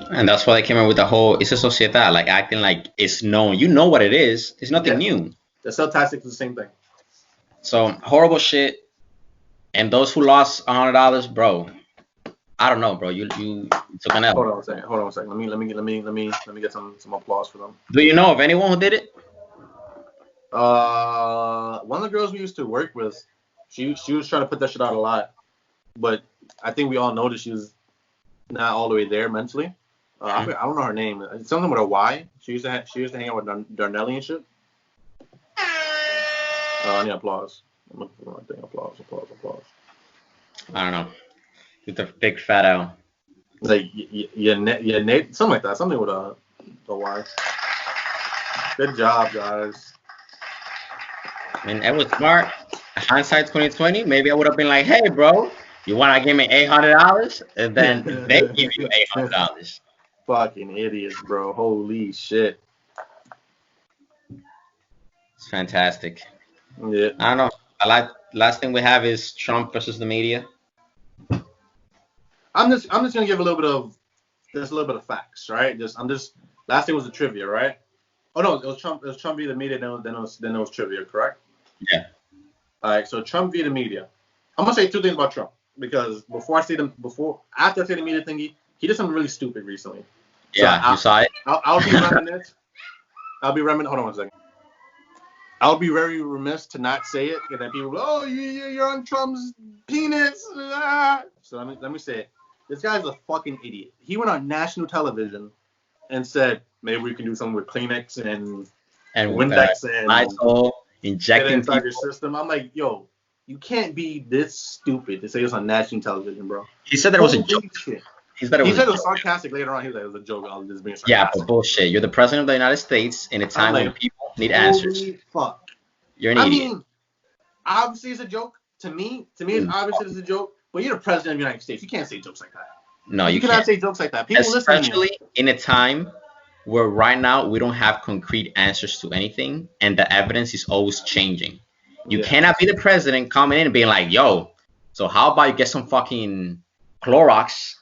And that's why they came up with the whole "it's a sociedad," like acting like it's known. You know what it is. It's nothing new. The sell tactics is the same thing. So horrible shit. And those who lost $100, bro, I don't know, bro. You took an L. Hold on a second. Let me get some applause for them. Do you know of anyone who did it? One of the girls we used to work with, she was trying to put that shit out a lot, but I think we all know that she was not all the way there mentally. I don't know her name. It's something with a Y. She used to hang out with Darnelli and shit. I need applause. I'm looking for my thing. Applause. I don't know. With the big fat L. Like Nate, something like that. Something with a Y. Good job, guys. I mean, it was smart. Hindsight 2020. Maybe I would have been like, "Hey, bro, you wanna give me $800?" And then they give you $800. Fucking idiots, bro. Holy shit. It's fantastic. Yeah. I don't know. Last thing we have is Trump versus the media. I'm just gonna give a little bit of facts, right? Last thing was the trivia, right? Oh no, it was Trump via the media, then it was trivia, correct? Yeah. All right, so Trump via the media. I'm gonna say two things about Trump, because after I say the media thingy, he did something really stupid recently. Yeah, you saw it. I'll be reminiscent. Hold on one second. I'll be very remiss to not say it, and then people go, "Oh, you're on Trump's penis." So let me say it. This guy's a fucking idiot. He went on national television and said, "Maybe we can do something with Kleenex and Windex and Lysol, get it injecting inside people. your system." I'm like, yo, you can't be this stupid to say this on national television, bro. He said that it was a joke. Shit. He said it was sarcastic later on. He was like, it was a joke. I was just being sarcastic. Yeah, but bullshit. You're the president of the United States in a time when people need answers. Holy fuck. You're an idiot. I mean, obviously it's a joke. To me, it's obviously it's a joke. But you're the president of the United States. You can't say jokes like that. No, you cannot can't say jokes like that. People listen. Especially in a time where right now we don't have concrete answers to anything, and the evidence is always changing. You cannot be the president coming in and being like, "Yo, so how about you get some fucking Clorox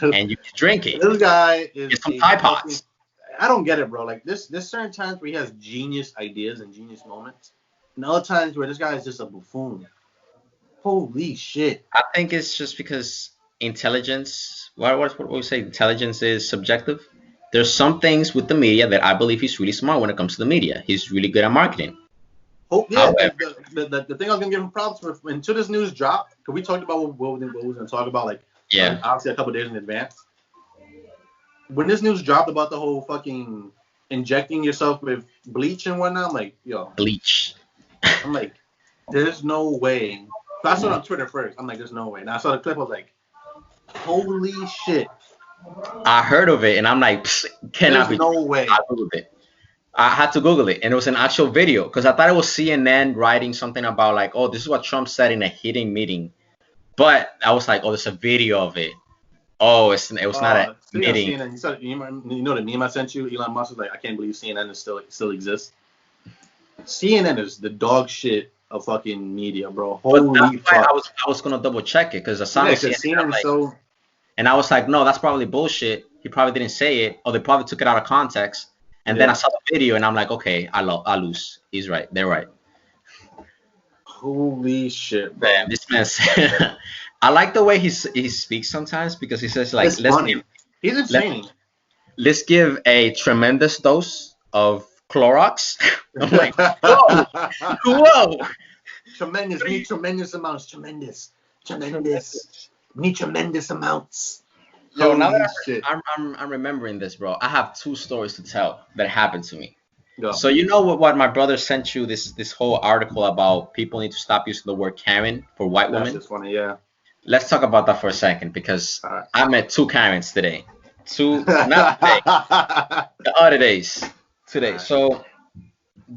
and you can drink it." This guy is get some Tide Pods. I don't get it, bro. Like there's certain times where he has genius ideas and genius moments, and other times where this guy is just a buffoon. Holy shit! I think it's just because intelligence. What we say? Intelligence is subjective. There's some things with the media that I believe he's really smart when it comes to the media. He's really good at marketing. Oh yeah, the thing I was gonna give him props for until this news dropped, because we talked about what we was gonna talk about, obviously a couple of days in advance. When this news dropped about the whole fucking injecting yourself with bleach and whatnot, I'm like, yo, bleach. I'm like, there's no way. So I saw it on Twitter first. I'm like, there's no way. And I saw the clip. I was like, holy shit. I heard of it, and I'm like, cannot be. There's no way. I Googled it. I had to Google it, and it was an actual video because I thought it was CNN writing something about like, oh, this is what Trump said in a hidden meeting. But I was like, oh, there's a video of it. Oh, it was not a meeting. CNN, you know the meme I sent you? Elon Musk was like, I can't believe CNN still exists. CNN is the dog shit of fucking media, bro. Holy fuck. I was gonna double check it because I saw CNN like, and I was like, no, that's probably bullshit. He probably didn't say it, or they probably took it out of context. And then I saw the video, and I'm like, okay, I lose. He's right. They're right. Holy shit, bro. Man, this man. I like the way he speaks sometimes because he says like, he's insane. Let's give a tremendous dose of Clorox. I'm like, whoa. Tremendous. We need tremendous amounts. Tremendous. We need tremendous amounts. Yo, now that I'm remembering this, bro. I have 2 stories to tell that happened to me. Go. So you know what my brother sent you this whole article about people need to stop using the word Karen for white women. That's just funny, yeah. Let's talk about that for a second because I met 2 Karens today. 2, not today, the other days today. So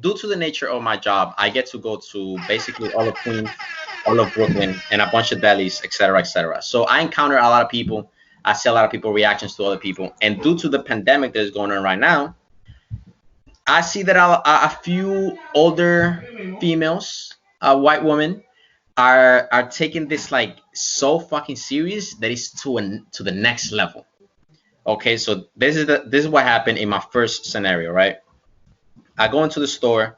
due to the nature of my job, I get to go to basically all of Queens, all of Brooklyn, and a bunch of delis, etc., etc. So I encounter a lot of people. I see a lot of people reactions to other people, and due to the pandemic that is going on right now, I see that a few older females, white women, are taking this like so fucking serious that it's to the next level. Okay, so this is what happened in my first scenario, right? I go into the store,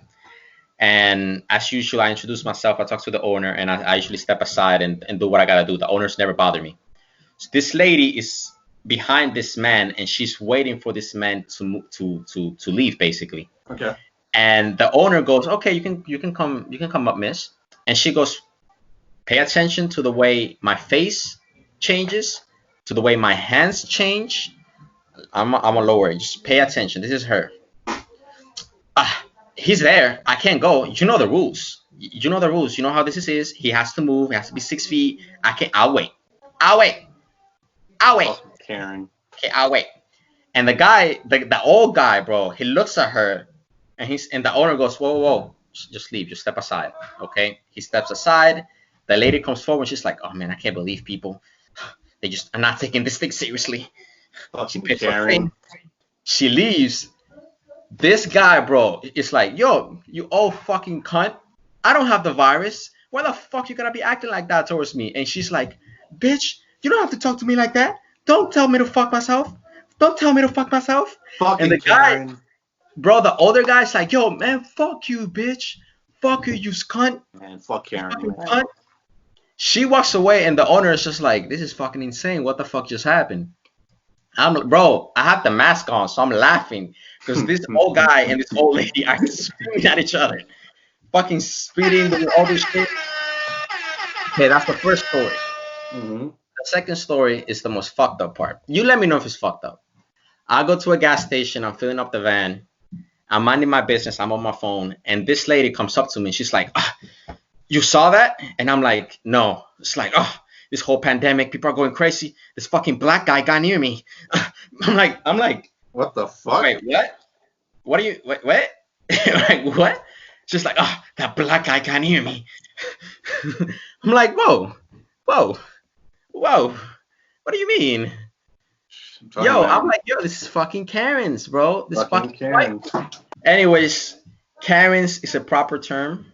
and as usual, I introduce myself. I talk to the owner, and I usually step aside and do what I gotta do. The owners never bother me. So this lady is behind this man, and she's waiting for this man to leave, basically. Okay. And the owner goes, "Okay, you can come up, miss." And she goes, "Pay attention to the way my face changes, to the way my hands change. I'm a lower. Just pay attention. This is her. He's there. I can't go. You know the rules. You know the rules. You know how this is. He has to move. He has to be 6 feet. I'll wait. Oh, Karen. Okay, I'll wait." And the guy, the old guy, bro, he looks at her, and the owner goes, whoa, just leave, just step aside, okay? He steps aside. The lady comes forward. She's like, "Oh man, I can't believe people. They just are not taking this thing seriously." She picks her thing. She leaves. This guy, bro, is like, "Yo, you old fucking cunt. I don't have the virus. Why the fuck you gotta be acting like that towards me?" And she's like, "Bitch, you don't have to talk to me like that. Don't tell me to fuck myself. Don't tell me to fuck myself." Fucking and the Karen. guy, bro, the older guy's like, "Yo, man, fuck you, bitch. Fuck you, you cunt. Man, fuck Karen. Cunt." She walks away, and the owner is just like, "This is fucking insane. What the fuck just happened?" Bro, I have the mask on, so I'm laughing because this old guy and this old lady are screaming at each other, fucking speeding, doing all this shit. Okay, that's the first story. Mm-hmm. The second story is the most fucked up part. You let me know if it's fucked up. I go to a gas station, I'm filling up the van, I'm minding my business, I'm on my phone, and this lady comes up to me and she's like, you saw that? And I'm like, no. It's like, this whole pandemic, people are going crazy. This fucking black guy got near me. I'm like, What the fuck? wait, what? What are you, what? Like, what? She's like, that black guy got near me. I'm like, whoa. What do you mean? I'm like, this is fucking Karens, bro. This fucking Karens. Anyways, Karens is a proper term.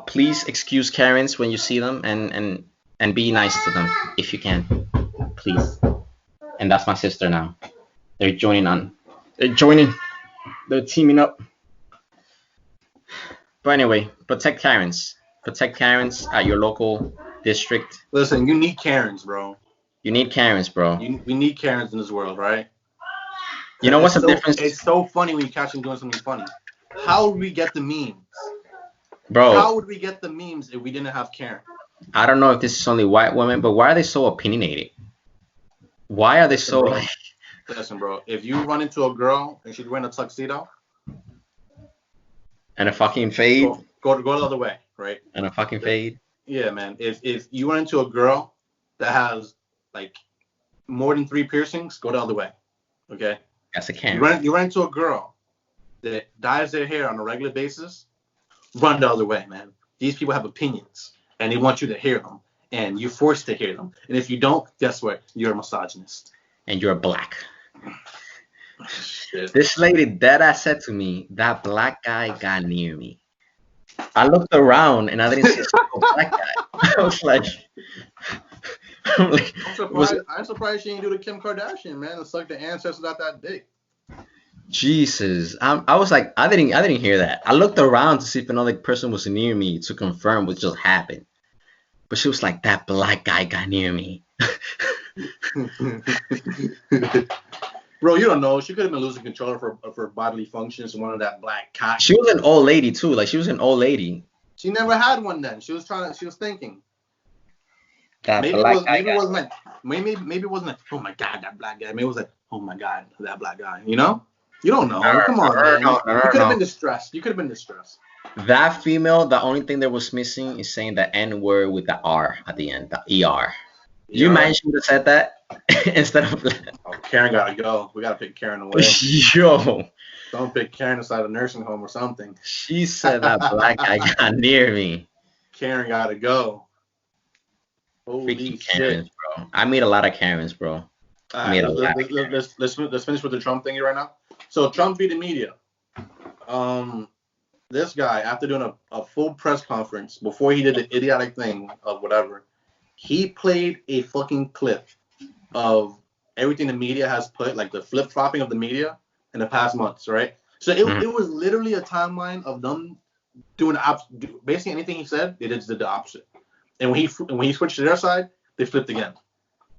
Please excuse Karens when you see them and be nice to them if you can, please. And that's my sister now. They're joining. They're teaming up. But anyway, protect Karens. Protect Karens at your local district. Listen, you need Karens, bro. You need Karens, bro. We need Karens in this world, right? You know what's the difference? It's so funny when you catch them doing something funny. How would we get the memes? Bro. How would we get the memes if we didn't have Karen? I don't know if this is only white women, but why are they so opinionated? Why are they so like... Listen, bro. If you run into a girl and she's wearing a tuxedo and a fucking fade, go the other way, right? And a fucking fade. Yeah, man. If you run into a girl that has like more than 3 piercings, go the other way. Okay. That's a Karen. You run into a girl that dyes their hair on a regular basis, run the other way, man. These people have opinions and they want you to hear them, and you're forced to hear them. And if you don't, guess what? You're a misogynist. And you're black. Shit. This lady deadass said to me, that black guy got near me. I looked around and I didn't see a single black guy. I was like, I'm surprised she didn't do the Kim Kardashian, man, and suck the ancestors out that dick. Jesus. I was like, I didn't hear that. I looked around to see if another person was near me to confirm what just happened. But she was like, that black guy got near me. Bro, you don't know. She could have been losing control of her bodily functions. One of that black cock. She was an old lady too. Like, she was an old lady. She never had one then. She was thinking. Maybe it wasn't like, oh my god, that black guy. Maybe it was like, oh my god, that black guy. You know? You don't know. Come on, man. You could have been distressed. That female, the only thing that was missing is saying the N word with the R at the end, the ER. You imagine she would have said that instead of... Oh, Karen gotta go. We gotta pick Karen away. Yo. Don't pick Karen inside a nursing home or something. She said that black guy got near me. Karen gotta go. Holy Freaking shit. Karens, bro. I meet a lot of Karens, bro. Let's finish with the Trump thingy right now. So Trump beat the media. This guy, after doing a full press conference before he did the idiotic thing of whatever, he played a fucking clip of everything the media has put, like the flip-flopping of the media in the past months, right? So it was literally a timeline of them doing basically anything he said, they just did the opposite. And when he switched to their side, they flipped again.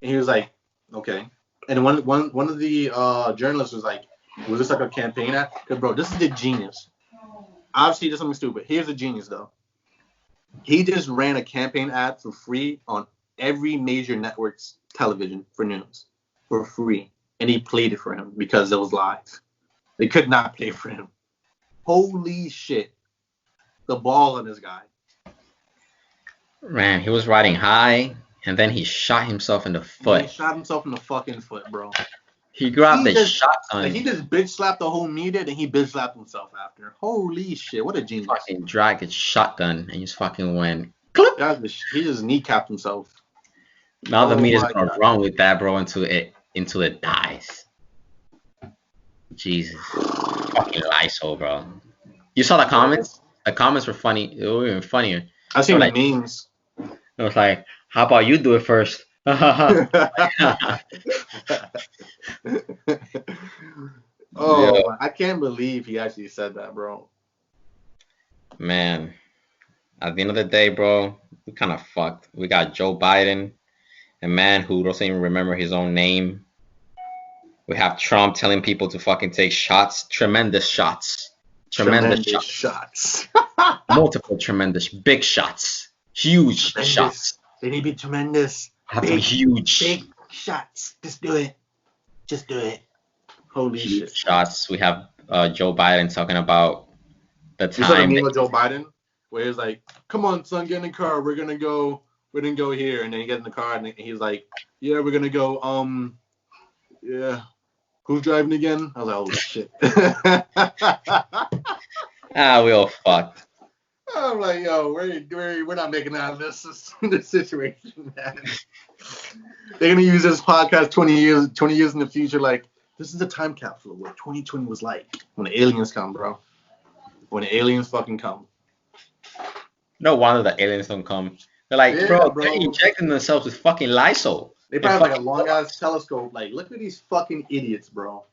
And he was like, okay. And one of the journalists was like, was this like a campaign ad? Because, bro, this is the genius. Obviously, he did something stupid. Here's the genius, though. He just ran a campaign ad for free on every major network's television for news for free. And he played it for him because it was live. They could not play for him. Holy shit. The ball on this guy. Man, he was riding high, and then he shot himself in the foot. He shot himself in the fucking foot, bro. He grabbed the shotgun. Like, he just bitch slapped the whole media, then he bitch slapped himself after. Holy shit, what a genius. Fucking dragged his shotgun and just fucking went. He just kneecapped himself. Now the media's gonna run with that, bro, until it dies. Jesus. Fucking Lysol, bro. You saw the comments? The comments were funny. They were even funnier. I seen the memes. It was like, how about you do it first? Oh, yeah. I can't believe he actually said that, bro. Man, at the end of the day, bro, we kind of fucked. We got Joe Biden, a man who doesn't even remember his own name. We have Trump telling people to fucking take shots. Tremendous shots. Tremendous shots. Multiple tremendous big shots. Huge Tremendous shots. They need to be tremendous. Have to be huge. Big shots. Just do it. Just do it. Holy huge shit. shots. We have Joe Biden talking about the You saw the time. meme with Joe Biden where he's like, "Come on, son, get in the car. We're gonna go here." And then he gets in the car and he's like, "Yeah, we're gonna go. Yeah, who's driving again?" I was like, "Oh shit." We all fucked. I'm like, yo, we're not making out of this situation, man. They're gonna use this podcast 20 years in the future. Like, this is a time capsule of what 2020 was like when the aliens come, bro. When the aliens fucking come. No wonder the aliens don't come. They're like, Yeah, bro, bro. they're injecting themselves with fucking Lysol. They probably have like a long ass telescope. Like, look at these fucking idiots, bro.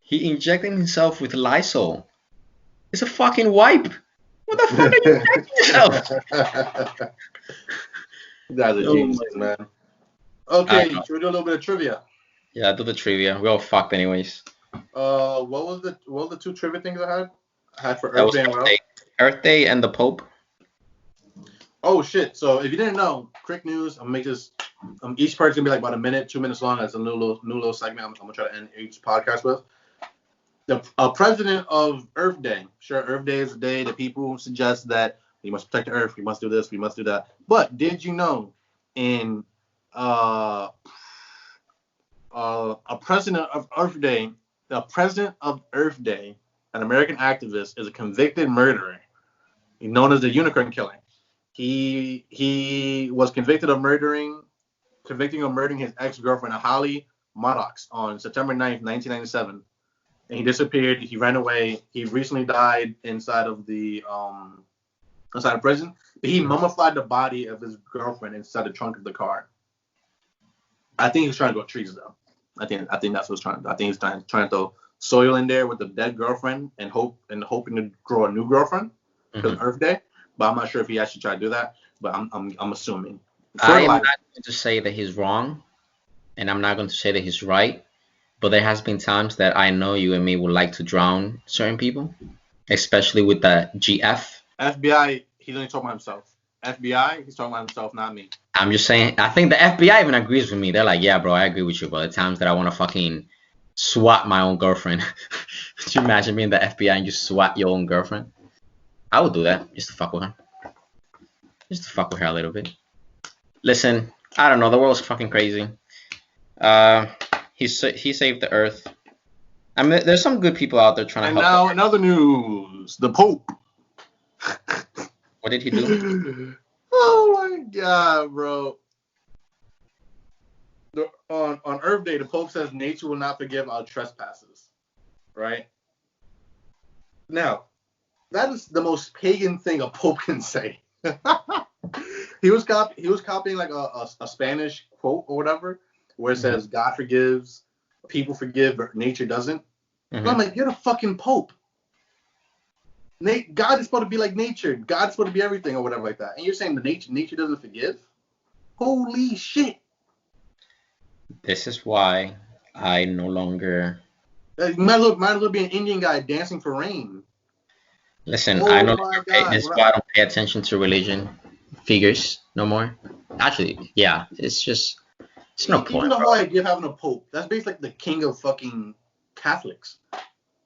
He injecting himself with Lysol. It's a fucking wipe. What the fuck are you injecting yourself? You guys are geniuses, man. Okay, should we do a little bit of trivia? Yeah, do the trivia. We're all fucked anyways. What was the two trivia things I had? I had for Earth Day and Earth Day and the Pope. Oh shit! So if you didn't know, quick news. I'm gonna make this. Each part's gonna be like about a minute, 2 minutes long. That's a new little segment. I'm gonna try to end each podcast with. The president of Earth Day. Sure, Earth Day is a day that people suggest that we must protect the Earth. We must do this. We must do that. But did you know, in a president of Earth Day, the president of Earth Day, an American activist, is a convicted murderer. He's known as the Unicorn Killer. He was convicted of murdering his ex-girlfriend Holly Maddox on September 9th, 1997. And he disappeared. He ran away. He recently died inside of prison. But he mummified the body of his girlfriend inside the trunk of the car. I think he was trying to go trees though. I think that's what he's trying to do. I think he's trying to throw soil in there with the dead girlfriend and hoping to grow a new girlfriend because Earth Day. But I'm not sure if he actually tried to do that. But I'm assuming. I'm not going to say that he's wrong, and I'm not going to say that he's right. But there has been times that I know you and me would like to drown certain people, especially with the GF. FBI, he's only talking about himself. FBI, he's talking about himself, not me. I'm just saying, I think the FBI even agrees with me. They're like, yeah, bro, I agree with you. But the times that I want to fucking swat my own girlfriend. Could you imagine being the FBI and you swat your own girlfriend? I would do that just to fuck with her. Just to fuck with her a little bit. Listen, I don't know. The world's fucking crazy. He saved the Earth. I mean, there's some good people out there trying to help. And now, in other news, the Pope. What did he do? Oh my God, bro. On Earth Day, the Pope says nature will not forgive our trespasses. Right? Now, that is the most pagan thing a Pope can say. He was copying like a Spanish quote or whatever, where it says God forgives, people forgive, but nature doesn't. Mm-hmm. I'm like, you're the fucking Pope. God is supposed to be like nature. God's supposed to be everything or whatever like that. And you're saying the nature doesn't forgive? Holy shit. This is why I no longer... Might as well be an Indian guy dancing for rain. Listen, I no longer this is why I don't pay attention to religion figures no more. Actually, yeah, it's no point. Even the whole idea of having a Pope, that's basically like the king of fucking Catholics.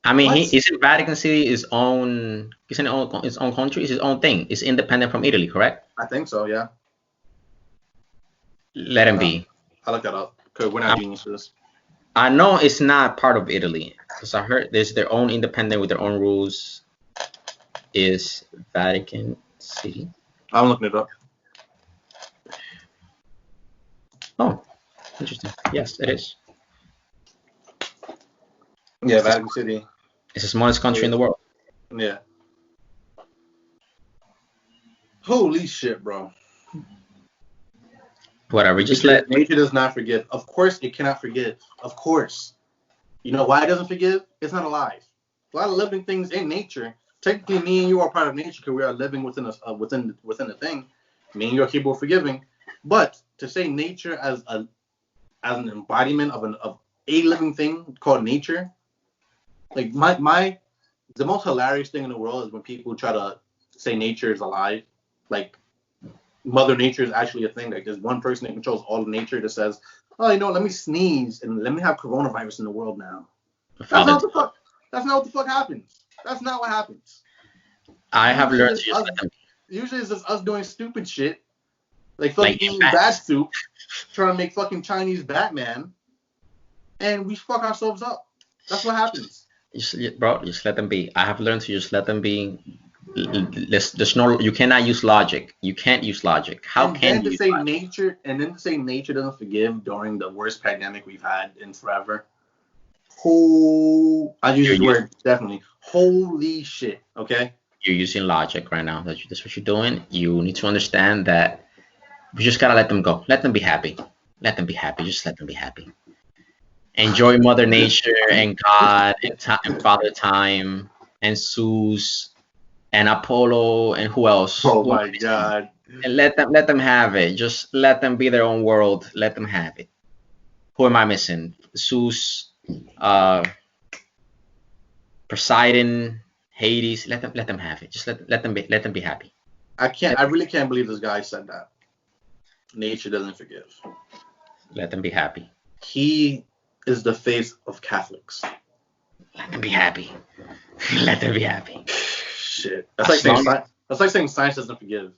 I mean, isn't Vatican City its own country? It's his own thing. It's independent from Italy, correct? I think so, yeah. Let him be. I looked that up because we're not geniuses. I know it's not part of Italy because I heard there's their own independent with their own rules. Is Vatican City? I'm looking it up. Oh, interesting. Yes, it is. Yeah, Vatican City. It's the smallest country in the world. Yeah. Holy shit, bro. Whatever, nature does not forgive. Of course it cannot forgive. Of course. You know why it doesn't forgive? It's not alive. A lot of living things in nature. Technically, me and you are part of nature because we are living within a thing. Me and you are capable of forgiving. But to say nature as an embodiment of a living thing called nature. Like the most hilarious thing in the world is when people try to say nature is alive. Like Mother Nature is actually a thing. Like there's one person that controls all of nature that says, "Oh, let me sneeze and let me have coronavirus in the world now." That's Father, not what the fuck. That's not what the fuck happens. That's not what happens. I have Usually learned it's to just us. let them Usually it's just us doing stupid shit, like fucking like eating bat soup, trying to make fucking Chinese Batman, and we fuck ourselves up. That's what happens. bro, just let them be. I have learned to just let them be. There's no, you cannot use logic. You can't use logic. How And can then you to use say logic? nature doesn't forgive during the worst pandemic we've had in forever. Oh, I use You're this word definitely. Holy shit. Okay. you're using logic right now. That's what you're doing. You need to understand that we just gotta let them go. Let them be happy. Let them be happy. Just let them be happy. Enjoy Mother Nature and God and, and Father Time and Zeus and Apollo and who else? Oh Who am my I missing? god. And let them have it. Just let them be their own world. Let them have it. Who am I missing? Zeus, uh, Poseidon, Hades. Let them have it. Just let them be happy. I really can't believe this guy said that. Nature doesn't forgive. Let them be happy. He is the face of Catholics. Let them be happy. Let them be happy. Shit. As long as That's like saying science doesn't forgive.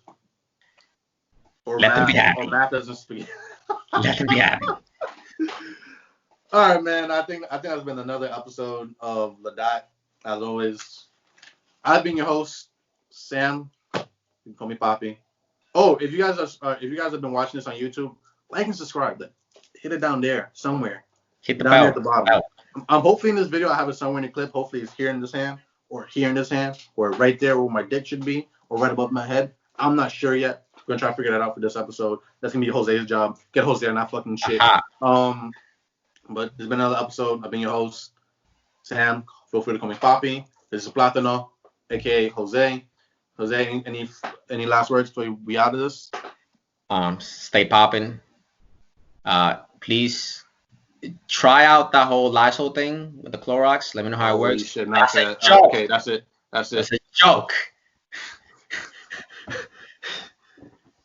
Or let them be or happy. math doesn't forgive. Let them be happy. All right, man. I think that's been another episode of Lidat. As always, I've been your host, Sam. You can call me Poppy. Oh, if you guys have been watching this on YouTube, like and subscribe. Hit it down there somewhere, Hit the down there at bell. the bottom. Bell. I'm hopefully in this video I have it somewhere in the clip. Hopefully it's here in this hand, or here in this hand, or right there where my dick should be, or right above my head. I'm not sure yet. We're gonna try to figure that out for this episode. That's gonna be Jose's job. Get Jose on that fucking shit. Aha. But there's been another episode. I've been your host, Sam. Feel free to call me Poppy. This is Platano, aka Jose. Jose, any last words before we out of this? Stay popping. Please try out that whole Lysol thing with the Clorox. Let me know how it Holy works. shit! That's a Okay, joke. okay, that's it. That's That's it. a joke.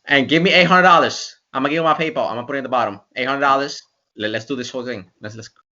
And give me $800. I'm gonna give you my PayPal. I'm gonna put it in the bottom. $800. Let's do this whole thing. Let's